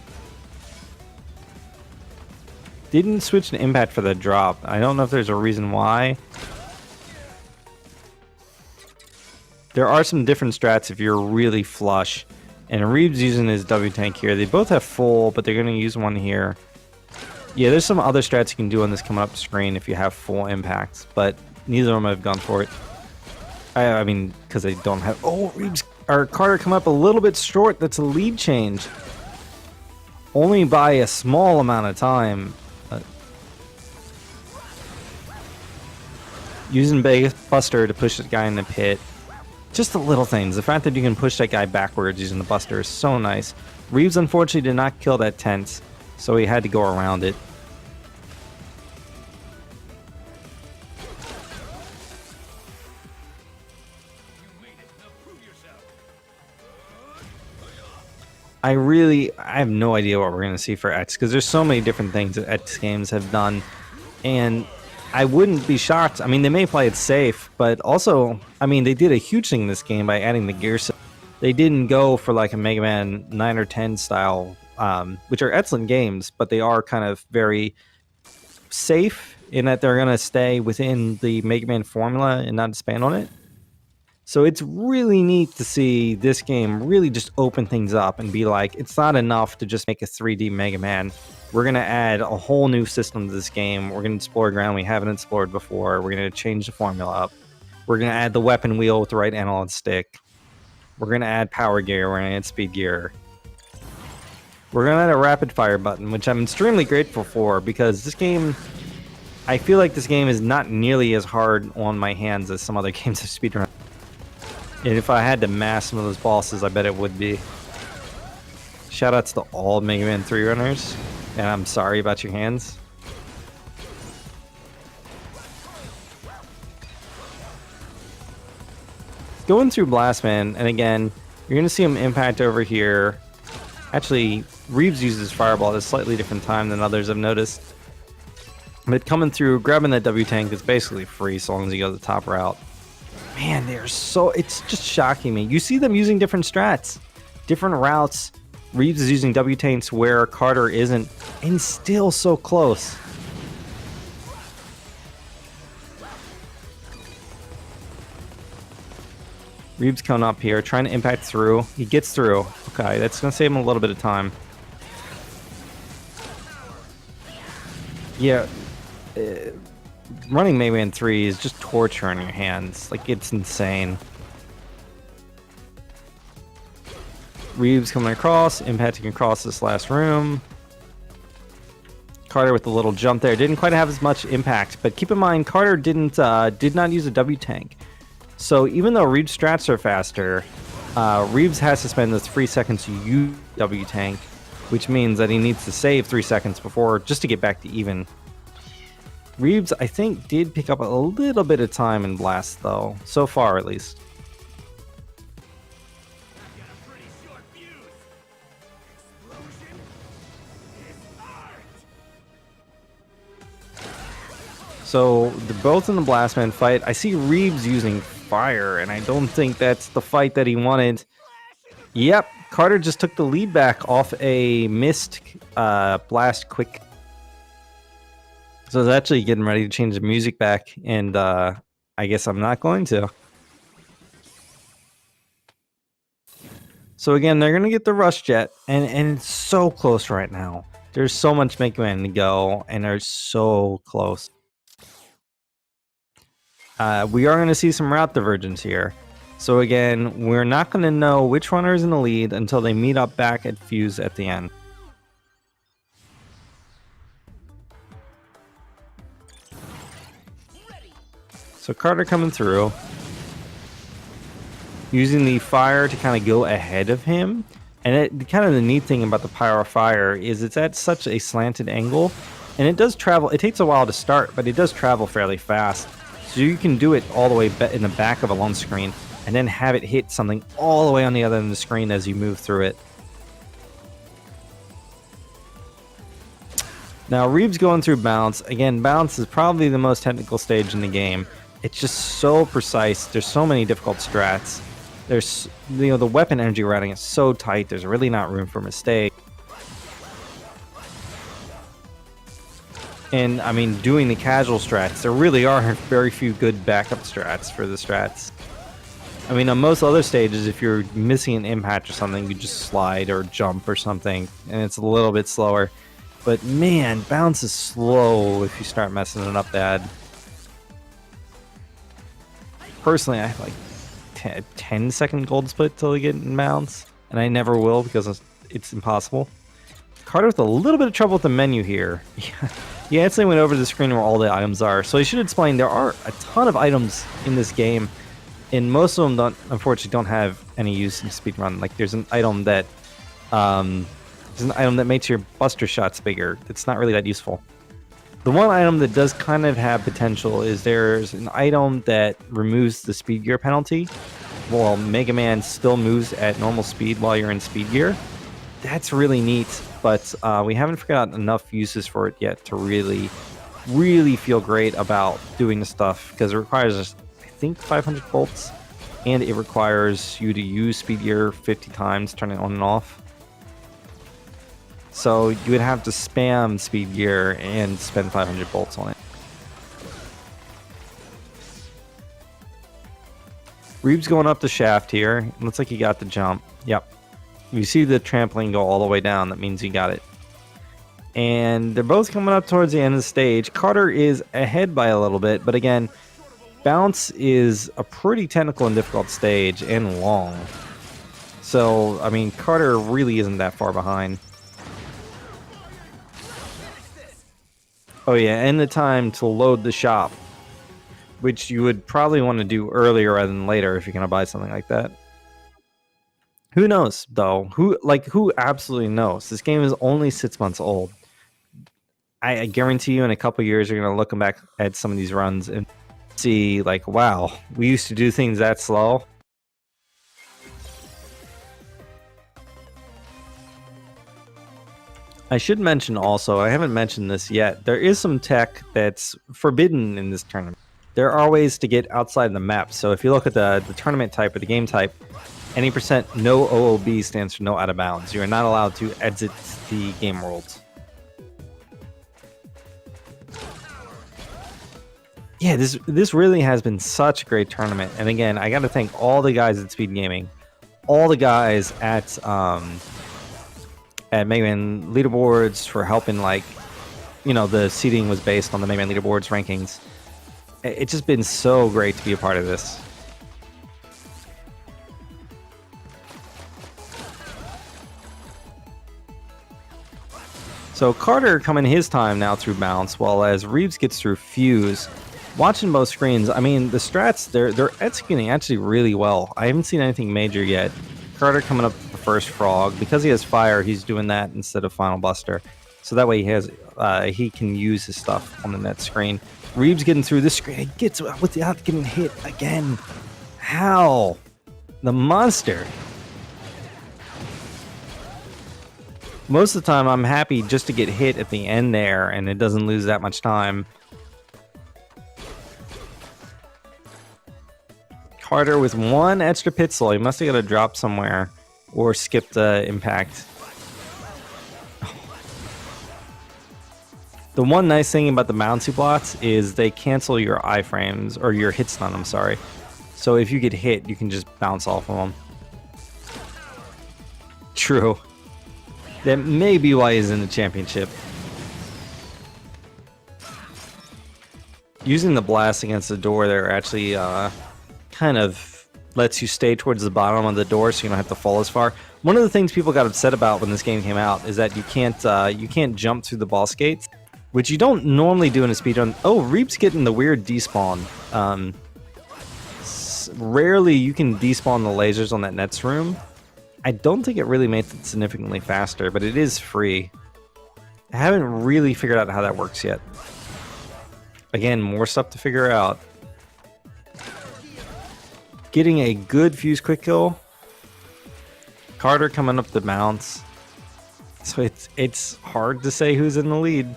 Didn't switch to impact for the drop. I don't know if there's a reason why. There are some different strats if you're really flush. And Reabs using his W tank here. They both have full, but they're going to use one here. Yeah, there's some other strats you can do on this coming up screen if you have full impacts, but neither of them have gone for it. I mean, because they don't have... Oh, Reabs or Carter come up a little bit short. That's a lead change. Only by a small amount of time. Using Buster to push the guy in the pit. Just the little things. The fact that you can push that guy backwards using the Buster is so nice. Reabs unfortunately did not kill that tent, so he had to go around it. I have no idea what we're going to see for X, because there's so many different things that X games have done, and I wouldn't be shocked. I mean, they may play it safe, but also, I mean, they did a huge thing in this game by adding the gear system. They didn't go for like a Mega Man 9 or 10 style, which are excellent games, but they are kind of very safe in that they're going to stay within the Mega Man formula and not expand on it. So it's really neat to see this game really just open things up and be like, it's not enough to just make a 3D Mega Man. We're going to add a whole new system to this game. We're going to explore ground we haven't explored before. We're going to change the formula up. We're going to add the weapon wheel with the right analog stick. We're going to add power gear. We're going to add speed gear. We're going to add a rapid fire button, which I'm extremely grateful for, because this game, I feel like this game is not nearly as hard on my hands as some other games of speedrun. And if I had to mass some of those bosses, I bet it would be. Shoutouts to all Mega Man 3 runners, and I'm sorry about your hands. Going through Blastman, and again, you're going to see him impact over here. Actually, Reabs uses Fireball at a slightly different time than others I've noticed. But coming through, grabbing that W tank is basically free so long as you go the top route. Man, it's just shocking me. You see them using different strats, different routes. Reabs is using W tanks where Carter isn't, and still so close. Reabs coming up here, trying to impact through. He gets through. Okay, that's going to save him a little bit of time. Yeah. Running Mega Man 3 is just torture on your hands. Like, it's insane. Reabs coming across, impacting across this last room. Carter with a little jump there. Didn't quite have as much impact, but keep in mind, Carter did not use a W tank. So even though Reabs' strats are faster, Reabs has to spend those 3 seconds to use W tank, which means that he needs to save 3 seconds before just to get back to even. Reabs, I think, did pick up a little bit of time in Blast, though. So far, at least. So they're both in the Blastman fight. I see Reabs using fire, and I don't think that's the fight that he wanted. Yep, Carter just took the lead back off a missed blast quick. So I was actually getting ready to change the music back, and I guess I'm not going to. So again, they're going to get the Rush Jet, and it's so close right now. There's so much Mega Man to go, and they're so close. We are going to see some route divergence here. So again, we're not going to know which runner is in the lead until they meet up back at Fuse at the end. So Carter coming through, using the fire to kind of go ahead of him. And kind of the neat thing about the Pyro Fire is it's at such a slanted angle, and it does travel. It takes a while to start, but it does travel fairly fast. So you can do it all the way in the back of a lone screen and then have it hit something all the way on the other end of the screen as you move through it. Now, Reabs going through Bounce. Again, Bounce is probably the most technical stage in the game. It's just so precise. There's so many difficult strats. There's, the weapon energy routing is so tight. There's really not room for mistake. And, I mean, doing the casual strats, there really are very few good backup strats for the strats. I mean, on most other stages, if you're missing an impact or something, you just slide or jump or something, and it's a little bit slower. But, man, Bounce is slow if you start messing it up bad. Personally, I have like 10-second gold split till I get in Bounce, and I never will because it's impossible. Carter with a little bit of trouble with the menu here. Yeah, instantly went over to the screen where all the items are. So I should explain, there are a ton of items in this game, and most of them unfortunately don't have any use in speedrun. Like there's an item that makes your buster shots bigger. It's not really that useful. The one item that does kind of have potential is there's an item that removes the speed gear penalty. Well, Mega Man still moves at normal speed while you're in speed gear. That's really neat, but we haven't figured out enough uses for it yet to really feel great about doing the stuff, because it requires, I think, 500 volts, and it requires you to use speed gear 50 times, turn it on and off. So you would have to spam speed gear and spend 500 volts on it. Reabs going up the shaft here. Looks like he got the jump. Yep. You see the trampoline go all the way down. That means he got it. And they're both coming up towards the end of the stage. Carter is ahead by a little bit, but again, Bounce is a pretty technical and difficult stage and long. So, I mean, Carter really isn't that far behind. Oh yeah, and the time to load the shop, which you would probably want to do earlier rather than later if you're going to buy something like that. Who knows, though? Who absolutely knows? This game is only 6 months old. I guarantee you in a couple years you're going to look back at some of these runs and see, like, wow, we used to do things that slow. I should mention also, I haven't mentioned this yet, there is some tech that's forbidden in this tournament. There are ways to get outside the map. So if you look at the tournament type or the game type, any percent no OOB stands for no out of bounds. You are not allowed to exit the game world. Yeah, this really has been such a great tournament. And again, I got to thank all the guys at Speed Gaming, all the guys at Mega Man leaderboards for helping, like, the seating was based on the Mega Man leaderboards rankings. It's just been so great to be a part of this. So Carter coming his time now through bounce, while as Reabs gets through fuse. Watching both screens, I mean, the strats, they're executing actually really well. I haven't seen anything major yet. Carter coming up with the first frog. Because he has fire, he's doing that instead of Final Buster. So that way he can use his stuff on the net screen. Reabs getting through this screen. He gets without getting hit again. How? The monster. Most of the time, I'm happy just to get hit at the end there, and it doesn't lose that much time. Carter with one extra pixel. He must have got a drop somewhere or skipped the impact. The one nice thing about the bouncy blocks is they cancel your iframes, or your hit stun, I'm sorry. So if you get hit, you can just bounce off of them. True. That may be why he's in the championship. Using the blast against the door there actually kind of lets you stay towards the bottom of the door so you don't have to fall as far. One of the things people got upset about when this game came out is that you can't jump through the boss gates, which you don't normally do in a speedrun. Oh, Reap's getting the weird despawn. Rarely you can despawn the lasers on that Nets room. I don't think it really makes it significantly faster, but it is free. I haven't really figured out how that works yet. Again, more stuff to figure out. Getting a good fuse quick kill. Carter coming up the bounce. So it's hard to say who's in the lead.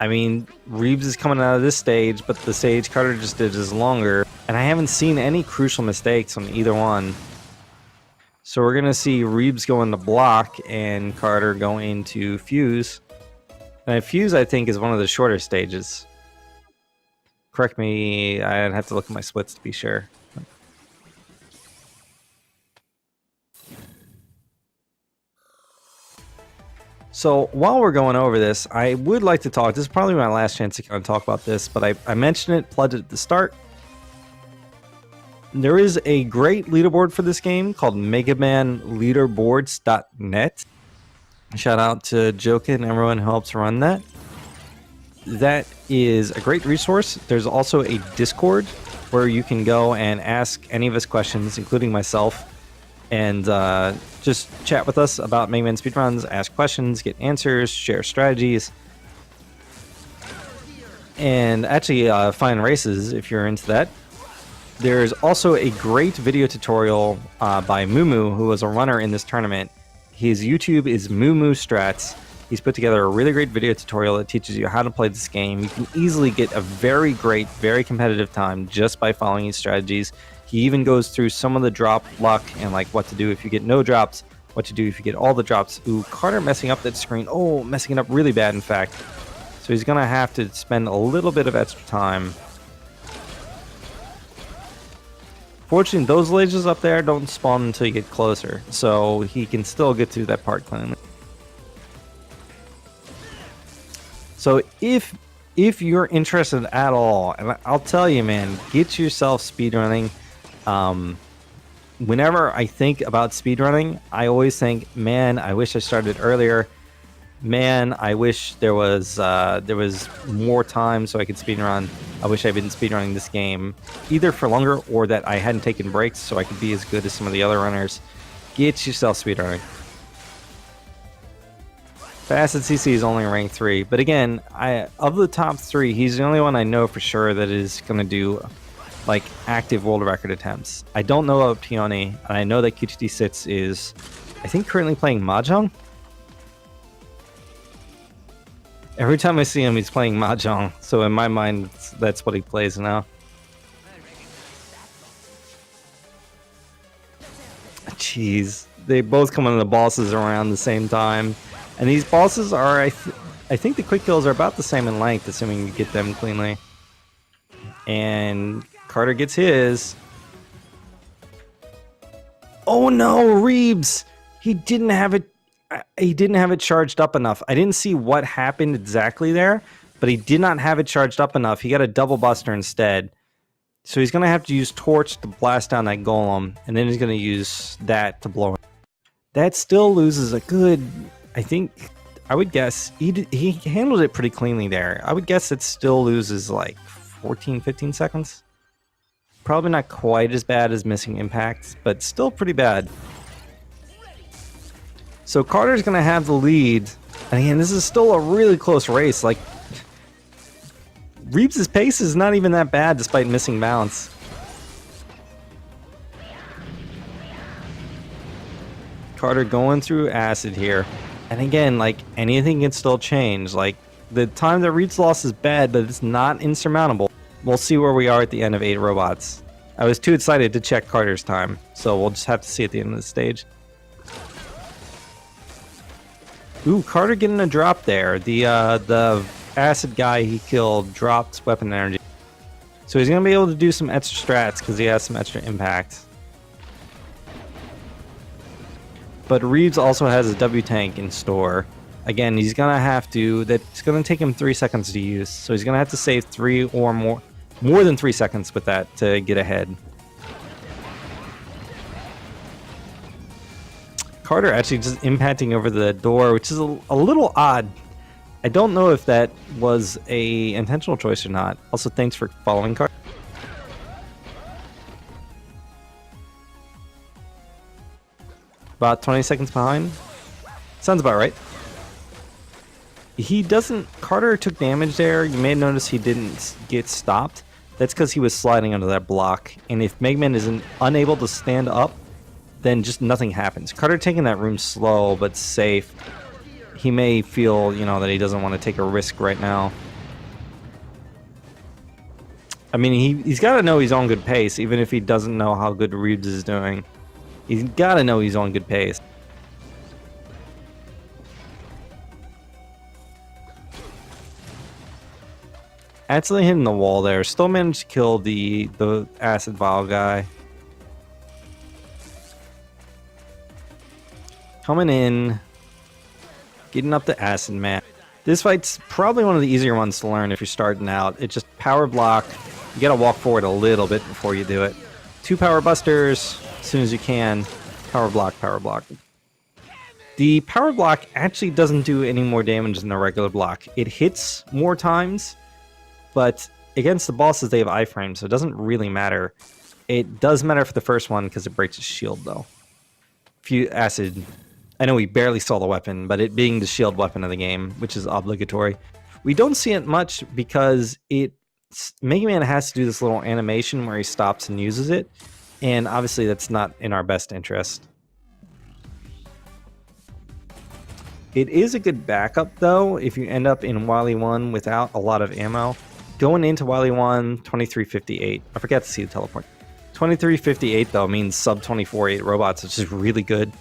I mean, Reabs is coming out of this stage, but the stage Carter just did is longer. And I haven't seen any crucial mistakes on either one. So we're going to see Reabs go into block and Carter go into fuse. And fuse, I think, is one of the shorter stages. Correct me, I'd have to look at my splits to be sure. So while we're going over this, I would like to talk. This is probably my last chance to kind of talk about this, but I mentioned it, plugged it at the start. There is a great leaderboard for this game called MegamanLeaderboards.net. Shout out to Joka and everyone who helps run that. That is a great resource. There's also a Discord where you can go and ask any of us questions, including myself, and just chat with us about Mega Man speedruns, ask questions, get answers, share strategies, and actually find races if you're into that. There's also a great video tutorial by Mumu, who was a runner in this tournament. His YouTube is Mumu Strats. He's put together a really great video tutorial that teaches you how to play this game. You can easily get a very great, very competitive time just by following his strategies. He even goes through some of the drop luck and like what to do if you get no drops, what to do if you get all the drops. Ooh, Carter messing up that screen. Oh, messing it up really bad, in fact. So he's going to have to spend a little bit of extra time. Fortunately, those lasers up there don't spawn until you get closer, so he can still get through that part cleanly. So if you're interested at all, and I'll tell you, man, get yourself speedrunning. Whenever I think about speedrunning, I always think, man, I wish I started earlier. Man, I wish there was more time so I could speedrun. I wish I'd been speedrunning this game either for longer or that I hadn't taken breaks so I could be as good as some of the other runners. Get yourself speedrunning. Facet CC is only rank 3, but again, of the top 3, he's the only one I know for sure that is going to do like active world record attempts. I don't know about Peony, and I know that QTT6 is, I think, currently playing Mahjong. Every time I see him, he's playing Mahjong, so in my mind, that's what he plays now. Jeez, they both come on the bosses around the same time. And these bosses are, I think the quick kills are about the same in length, assuming you get them cleanly. And Carter gets his. Oh no, Reabs! He didn't have it charged up enough. I didn't see what happened exactly there, but he did not have it charged up enough. He got a double buster instead. So he's going to have to use Torch to blast down that golem, and then he's going to use that to blow him. That still loses a good, I think, I would guess, he handled it pretty cleanly there. I would guess it still loses like 14, 15 seconds. Probably not quite as bad as missing impacts, but still pretty bad. So Carter's going to have the lead. And again, this is still a really close race. Like, Reabs' pace is not even that bad despite missing bounce. Carter going through acid here. And again, like, anything can still change. Like, the time that Reabs lost is bad, but it's not insurmountable. We'll see where we are at the end of 8 robots. I was too excited to check Carter's time, so we'll just have to see at the end of the stage. Ooh, Carter getting a drop there. The acid guy he killed dropped weapon energy. So he's going to be able to do some extra strats because he has some extra impact. But Reabs also has a W tank in store. Again, he's going to have to, that's going to take him 3 seconds to use. So he's going to have to save 3 or more than 3 seconds with that to get ahead. Carter actually just impacting over the door, which is a little odd. I don't know if that was a intentional choice or not. Also, thanks for following, Carter. About 20 seconds behind. Sounds about right. He doesn't... Carter took damage there. You may notice he didn't get stopped. That's because he was sliding under that block. And if Mega Man is unable to stand up, then just nothing happens. Carter taking that room slow but safe. He may feel, you know, that he doesn't want to take a risk right now. I mean, he's got to know he's on good pace, even if he doesn't know how good Reabs is doing. He's got to know he's on good pace. Actually hitting the wall there. Still managed to kill the acid vial guy. Coming in. Getting up to acid man. This fight's probably one of the easier ones to learn if you're starting out. It's just power block. You gotta walk forward a little bit before you do it. 2 power busters as soon as you can. Power block, power block. The power block actually doesn't do any more damage than the regular block. It hits more times, but against the bosses they have iframes, so it doesn't really matter. It does matter for the first one because it breaks his shield though. Few acid. I know we barely saw the weapon, but it being the shield weapon of the game, which is obligatory. We don't see it much because Mega Man has to do this little animation where he stops and uses it, and obviously that's not in our best interest. It is a good backup though if you end up in Wily 1 without a lot of ammo. Going into Wily 1, 2358. I forgot to see the teleport. 2358 though means sub 24-8 robots, which is really good.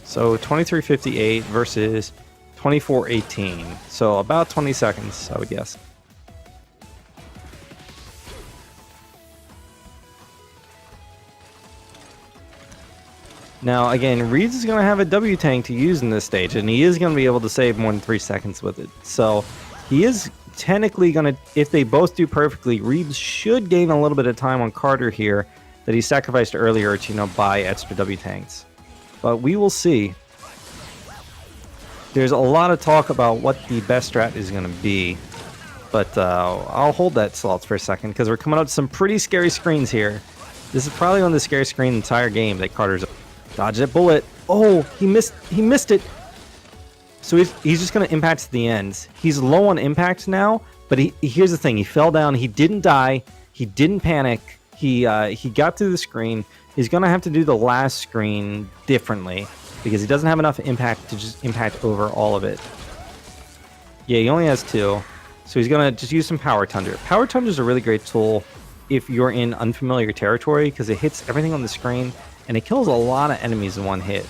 So 2358 versus 2418. So about 20 seconds, I would guess. Now, again, Reabs is going to have a W tank to use in this stage, and he is going to be able to save more than 3 seconds with it. So he is technically going to, if they both do perfectly, Reabs should gain a little bit of time on Carter here that he sacrificed earlier to, you know, buy extra W tanks. But we will see. There's a lot of talk about what the best strat is going to be. But I'll hold that thoughts for a second because we're coming up to some pretty scary screens here. This is probably one of the scariest screens in the entire game that Carter's... Dodge that bullet. Oh, he missed it. So he's just going to impact to the end. He's low on impact now, but here's the thing. He fell down. He didn't die. He didn't panic. He got through the screen. He's going to have to do the last screen differently because he doesn't have enough impact to just impact over all of it. Yeah, he only has 2. So he's going to just use some Power Tundra. Power Tundra is a really great tool if you're in unfamiliar territory because it hits everything on the screen and it kills a lot of enemies in one hit.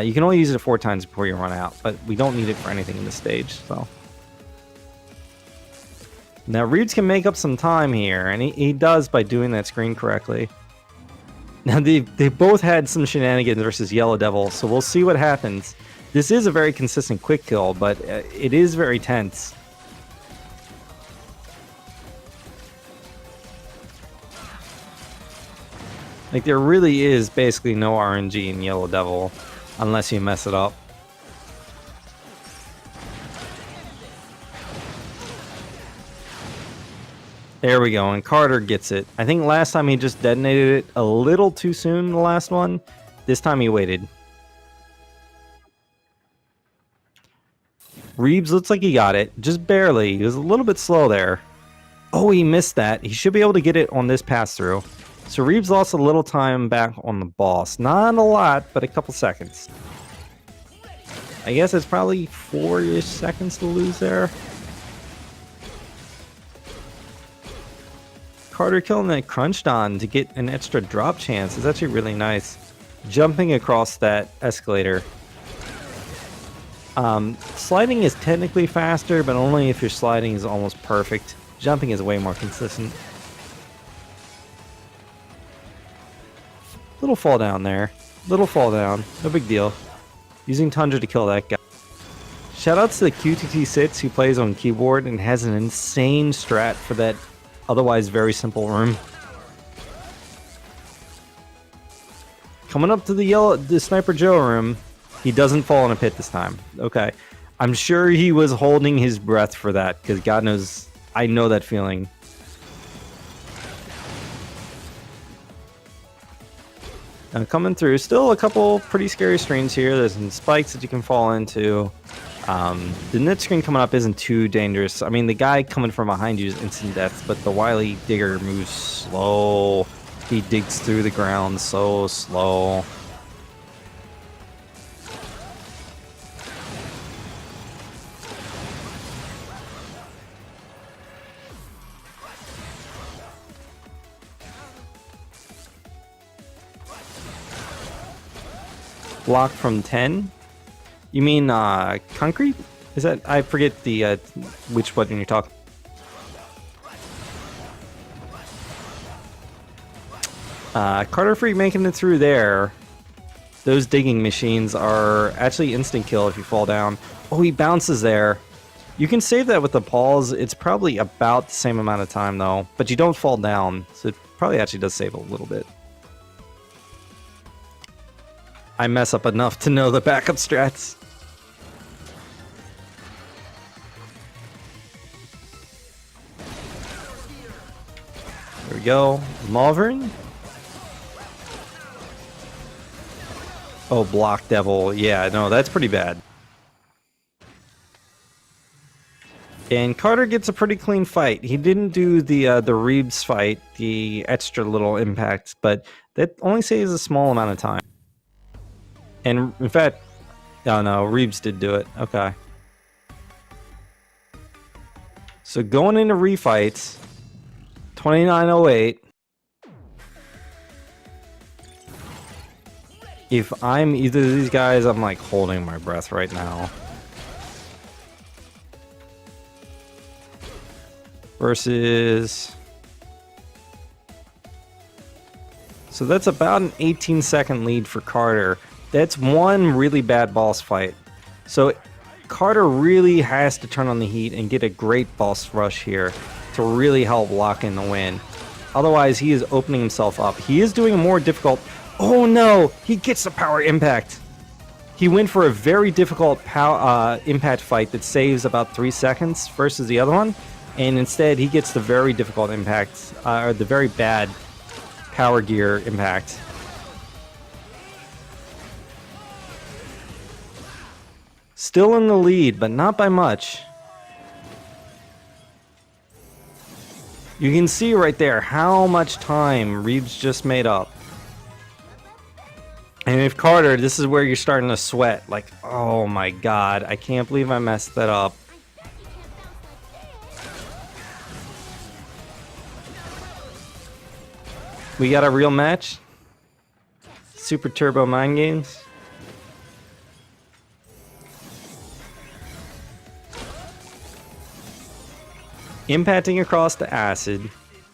You can only use it 4 times before you run out, but we don't need it for anything in this stage. So now Reabs can make up some time here, and he does by doing that screen correctly. Now they both had some shenanigans versus Yellow Devil, so we'll see what happens. This is a very consistent quick kill, but it is very tense. Like, there really is basically no RNG in Yellow Devil unless you mess it up. There we go, and Carter gets it. I think last time he just detonated it a little too soon, the last one. This time he waited. Reabs looks like he got it, just barely. He was a little bit slow there. Oh, he missed that. He should be able to get it on this pass-through. So Reabs lost a little time back on the boss. Not a lot, but a couple seconds. I guess it's probably 4-ish seconds to lose there. Carter killing that crunched on to get an extra drop chance is actually really nice. Jumping across that escalator. Sliding is technically faster, but only if your sliding is almost perfect. Jumping is way more consistent. Little fall down there. Little fall down. No big deal. Using Tundra to kill that guy. Shoutouts to the QTT6 who plays on keyboard and has an insane strat for that otherwise very simple room. Coming up to the Sniper Joe room. He doesn't fall in a pit this time. Okay. I'm sure he was holding his breath for that, because God knows, I know that feeling. Coming through, still a couple pretty scary screens here. There's some spikes that you can fall into. The net screen coming up isn't too dangerous. I mean, the guy coming from behind you is instant death, but the wily digger moves slow. He digs through the ground so slow. Block from 10? You mean concrete? Is that, I forget the which button you're talking. Karterfreak making it through there. Those digging machines are actually instant kill if you fall down. Oh, he bounces there. You can save that with the pause. It's probably about the same amount of time though, but you don't fall down, so it probably actually does save a little bit. I mess up enough to know the backup strats. There we go. Malvern. Oh, Block Devil. Yeah, no, that's pretty bad. And Carter gets a pretty clean fight. He didn't do the Reabs fight, the extra little impacts, but that only saves a small amount of time. And in fact, oh no, Reabs did do it. Okay. So going into refights, 2908. If I'm either of these guys, I'm like holding my breath right now. Versus... So that's about an 18-second lead for Carter. That's one really bad boss fight. So Carter really has to turn on the heat and get a great boss rush here to really help lock in the win. Otherwise, he is opening himself up. He is doing a more difficult... Oh no! He gets the power impact! He went for a very difficult impact fight that saves about 3 seconds versus the other one. And instead, he gets the very difficult impact, or the very bad power gear impact. Still in the lead, but not by much. You can see right there how much time Reabs just made up. And if Carter, this is where you're starting to sweat. Like, oh my god, I can't believe I messed that up. We got a real match. Super Turbo Mind Games. Impacting across the acid.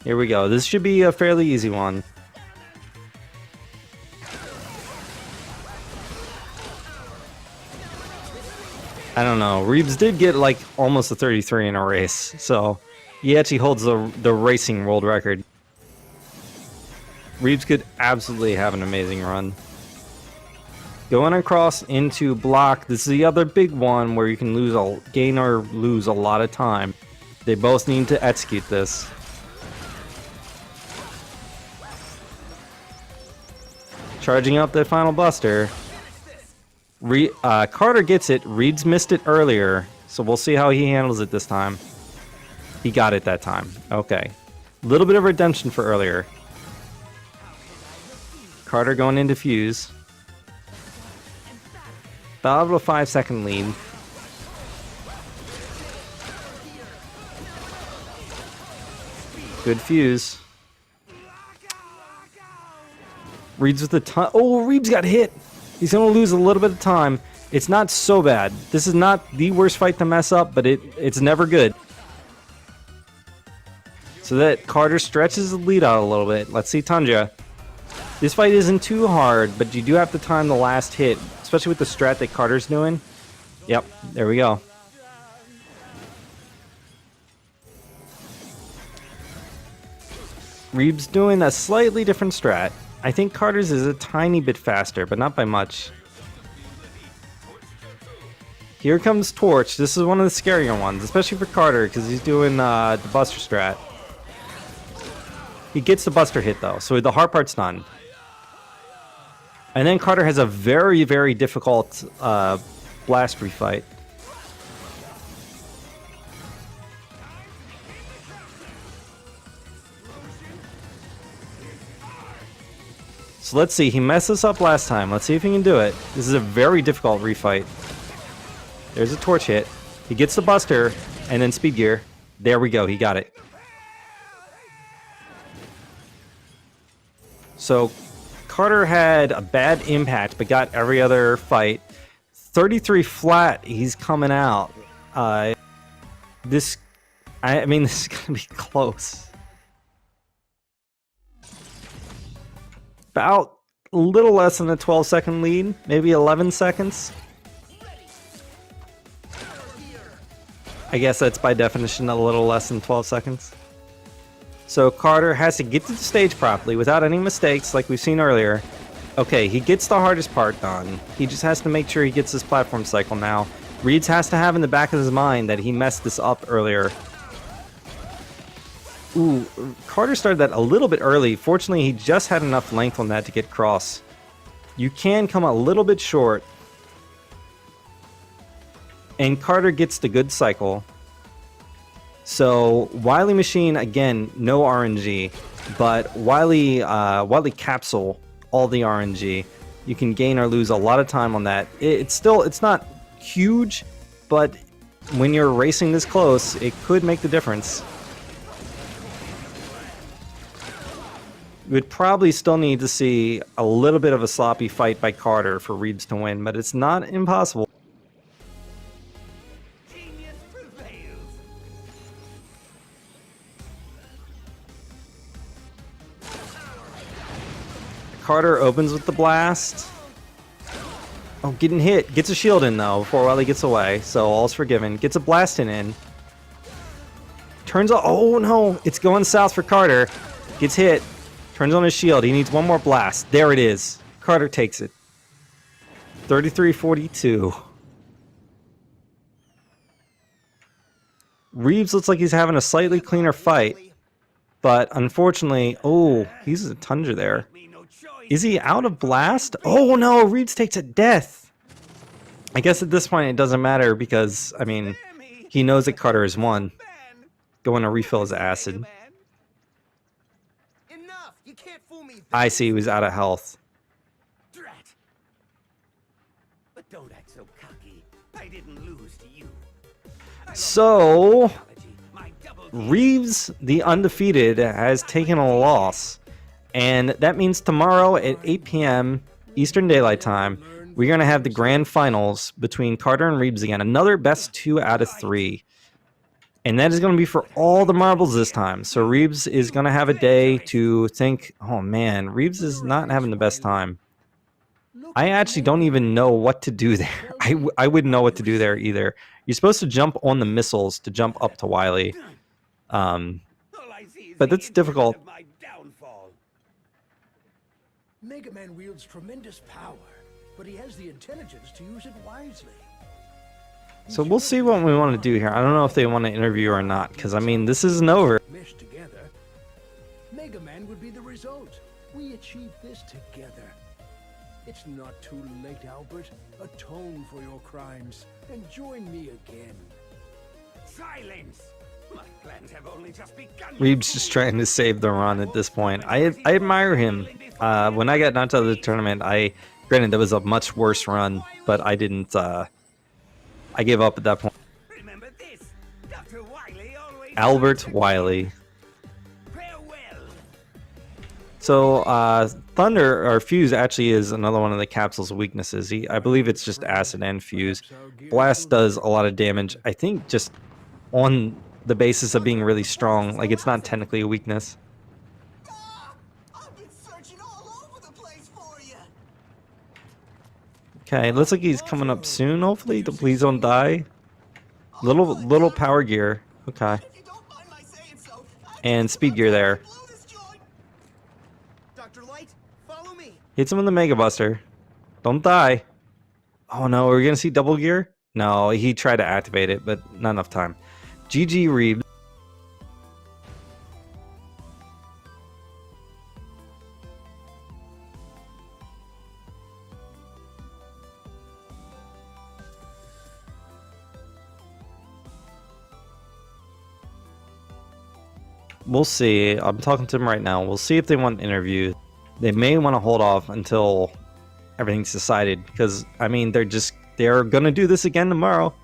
Here we go. This should be a fairly easy one. I don't know. Reabs did get like almost a 33 in a race, so he actually holds the racing world record. Reabs could absolutely have an amazing run. Going across into block. This is the other big one where you can gain or lose a lot of time. They both need to execute this. Charging up the final buster. Carter gets it. Reabs missed it earlier, so we'll see how he handles it this time. He got it that time. Okay. A little bit of redemption for earlier. Carter going into fuse. About a 5-second lead. Good fuse. Reabs with a ton. Oh, Reabs got hit. He's going to lose a little bit of time. It's not so bad. This is not the worst fight to mess up, but it's never good. So that Carter stretches the lead out a little bit. Let's see Tundra. This fight isn't too hard, but you do have to time the last hit, especially with the strat that Carter's doing. Yep, there we go. Reabs doing a slightly different strat. I think Carter's is a tiny bit faster, but not by much. Here comes Torch. This is one of the scarier ones, especially for Carter, because he's doing the Buster strat. He gets the Buster hit, though, so the hard part's done. And then Carter has a very, very difficult blast refight. So let's see. He messed us up last time. Let's see if he can do it. This is a very difficult refight. There's a Torch hit. He gets the Buster, and then Speed Gear. There we go. He got it. So Carter had a bad impact, but got every other fight. 33 flat. He's coming out. This is going to be close. About a little less than a 12-second lead, maybe 11 seconds. I guess that's by definition a little less than 12 seconds. So Carter has to get to the stage properly without any mistakes like we've seen earlier. Okay, he gets the hardest part done. He just has to make sure he gets his platform cycle now. Reabs has to have in the back of his mind that he messed this up earlier. Ooh, Carter started that a little bit early. Fortunately, he just had enough length on that to get cross. You can come a little bit short. And Carter gets the good cycle. So, Wily Machine, again, no RNG. But Wily Capsule, all the RNG. You can gain or lose a lot of time on that. It's not huge, but when you're racing this close, it could make the difference. You would probably still need to see a little bit of a sloppy fight by Carter for Reabs to win, but it's not impossible. Genius prevails. Carter opens with the blast. Oh, getting hit. Gets a shield in, though, before Wily gets away, so all's forgiven. Gets a blast in. Turns out, oh no, it's going south for Carter. Gets hit. Turns on his shield. He needs one more blast. There it is. Carter takes it. 33-42. Reabs looks like he's having a slightly cleaner fight. But unfortunately, oh, he's a Tundra there. Is he out of blast? Oh no, Reabs takes a death. I guess at this point it doesn't matter because, I mean, he knows that Carter has won. Going to refill his acid. I see he was out of health. Drat. But don't act so cocky. I didn't lose to you. So, Reabs, the undefeated, has taken a loss. And that means tomorrow at 8 p.m. Eastern Daylight Time, we're going to have the grand finals between Carter and Reabs again. Another best 2 out of 3. And that is going to be for all the marbles this time. So Reabs is going to have a day to think, oh man, Reabs is not having the best time. I actually don't even know what to do there. I wouldn't know what to do there either. You're supposed to jump on the missiles to jump up to Wily. But that's difficult. Mega Man wields tremendous power, but he has the intelligence to use it wisely. So we'll see what we want to do here. I don't know if they want to interview or not, because I mean, this isn't over. Meshed together, Mega Man would be the result. We achieved this together. It's not too late, Albert. Atone for your crimes and join me again. Silence! My plans have only just begun. Reabs just trying to save the run at this point. I admire him. When I got knocked out of the tournament, granted that was a much worse run, but I didn't. I gave up at that point. Remember this, Dr. Wily always Albert Wily. Farewell. So Thunder or Fuse actually is another one of the capsule's weaknesses. I believe it's just acid and fuse. Blast does a lot of damage. I think just on the basis of being really strong, like it's not technically a weakness. I've been searching all over the place for you. Okay, it looks like he's coming up soon. Hopefully, please don't die. Little power gear. Okay, If you don't mind my saying so, and speed gear there. blow this joint. Dr. Light, follow me. Hits him with the Mega Buster. Don't die. Oh no, are we gonna see double gear? No, he tried to activate it, but not enough time. GG Reabs. We'll see. I'm talking to him right now. We'll see if they want an interview. They may want to hold off until everything's decided, because I mean they're gonna do this again tomorrow.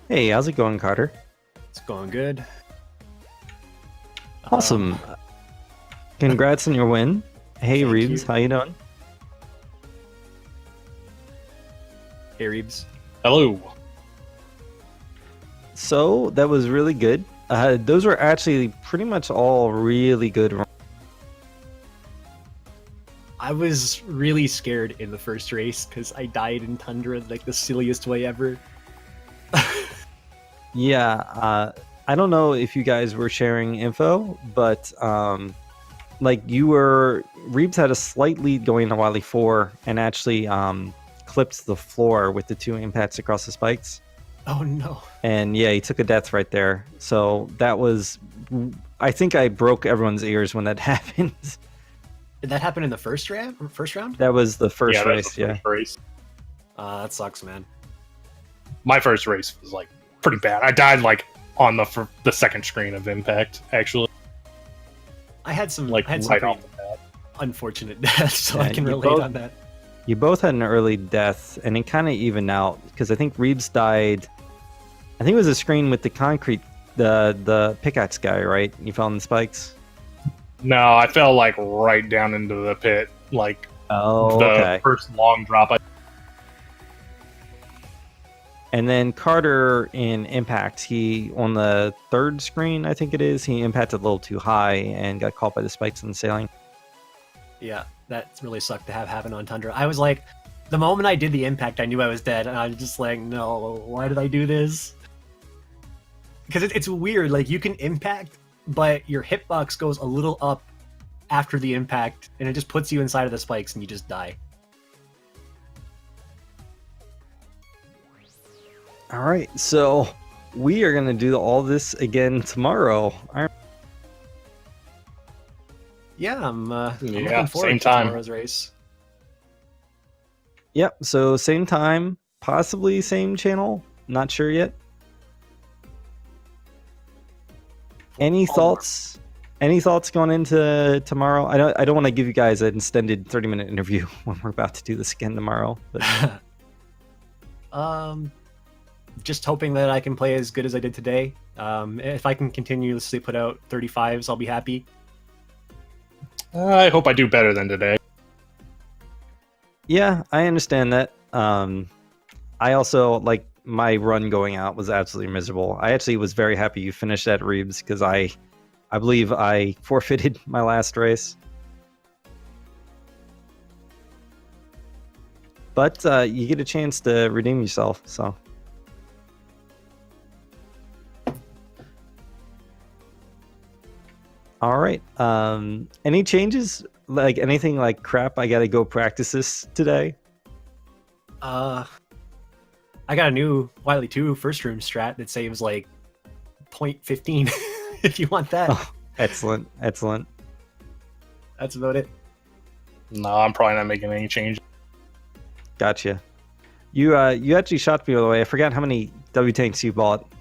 Hey, how's it going, Carter? It's going good. Awesome. Congrats on your win. Hey, Thank Reabs, you. how you doing? Hey, Reabs. Hello. So that was really good. Those were actually pretty much all really good runs. I was really scared in the first race because I died in Tundra like the silliest way ever. Yeah, I don't know if you guys were sharing info, but like Reabs had a slight lead going to Wily 4 and actually clipped the floor with the 2 impacts across the spikes. Oh no. And yeah, he took a death right there. So that was, I think I broke everyone's ears when that happened. Did that happen in the first round? That was the first Yeah, race, that's the yeah. first race. That sucks, man. My first race was like pretty bad. I died like on the second screen of Impact, actually. I had some Like some right pretty off the bat. unfortunate deaths, so Yeah, I can you relate both- on that. You both had an early death, and it kind of evened out because I think Reabs died. I think it was a screen with the concrete, the pickaxe guy, right? You fell in the spikes. No, I fell like right down into the pit, like Oh, the okay. first long drop. And then Carter in Impact, he on the third screen, I think it is, he impacted a little too high and got caught by the spikes in the sailing. Yeah, that really sucked to have happen on Tundra. I was like, the moment I did the impact, I knew I was dead, and I was just like, no, why did I do this? Because it's weird, like, you can impact, but your hitbox goes a little up after the impact, and it just puts you inside of the spikes, and you just die. All right, so we are going to do all this again tomorrow. Yeah, I'm Yeah, looking forward same to time. tomorrow's race. Yep, so same time, possibly same channel, not sure yet. Any thoughts? Any thoughts going into tomorrow? I don't want to give you guys an extended 30-minute interview when we're about to do this again tomorrow. But Just hoping that I can play as good as I did today. If I can continuously put out 35s, I'll be happy. I hope I do better than today. yeah, I understand that. I also like my run going out was absolutely miserable. I actually was very happy you finished at Reabs because I believe I forfeited my last race. But you get a chance to redeem yourself, so. All right. Any changes? Like anything like crap, I gotta go practice this today? I got a new Wily 2 first room strat that saves like 0.15 if you want that. Oh, excellent. Excellent. That's about it. No, I'm probably not making any changes. Gotcha. You actually shot me, by the way. I forgot how many W tanks you bought.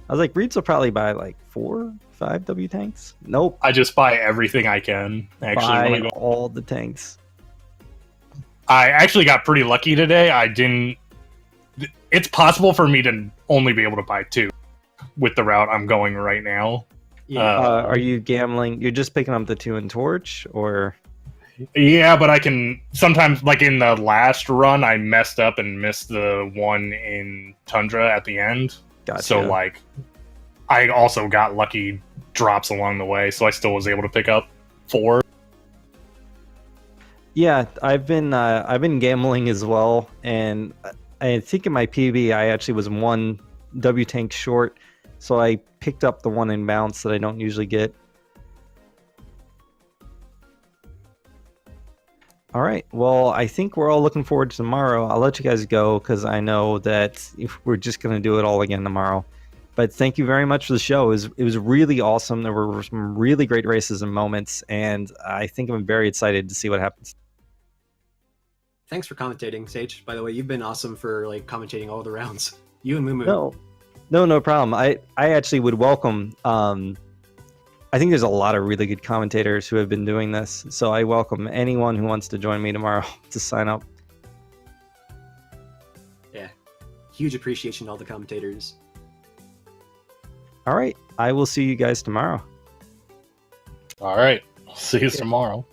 I was like, Reads will probably buy like 4, 5 W tanks. Nope. I just buy everything I can. Actually, Buy when I go, all the tanks. I actually got pretty lucky today. I didn't. It's possible for me to only be able to buy 2 with the route I'm going right now. Yeah. Are you gambling? You're just picking up the 2 in Torch, or? Yeah, but I can sometimes, like in the last run, I messed up and missed the one in Tundra at the end. Gotcha. So, like, I also got lucky drops along the way, so I still was able to pick up 4. Yeah, I've been gambling as well, and I think in my PB I actually was 1 W tank short, so I picked up the 1 in bounce that I don't usually get. All right, well, I think we're all looking forward to tomorrow. I'll let you guys go because I know that we're just going to do it all again tomorrow. But thank you very much for the show. It was really awesome. There were some really great races and moments, and I think I'm very excited to see what happens. Thanks for commentating, Sage. By the way, you've been awesome for like commentating all the rounds. You and Mumu. No problem. I actually would welcome. I think there's a lot of really good commentators who have been doing this, so I welcome anyone who wants to join me tomorrow to sign up. Yeah, huge appreciation to all the commentators. All right, I will see you guys tomorrow. All right. See you tomorrow.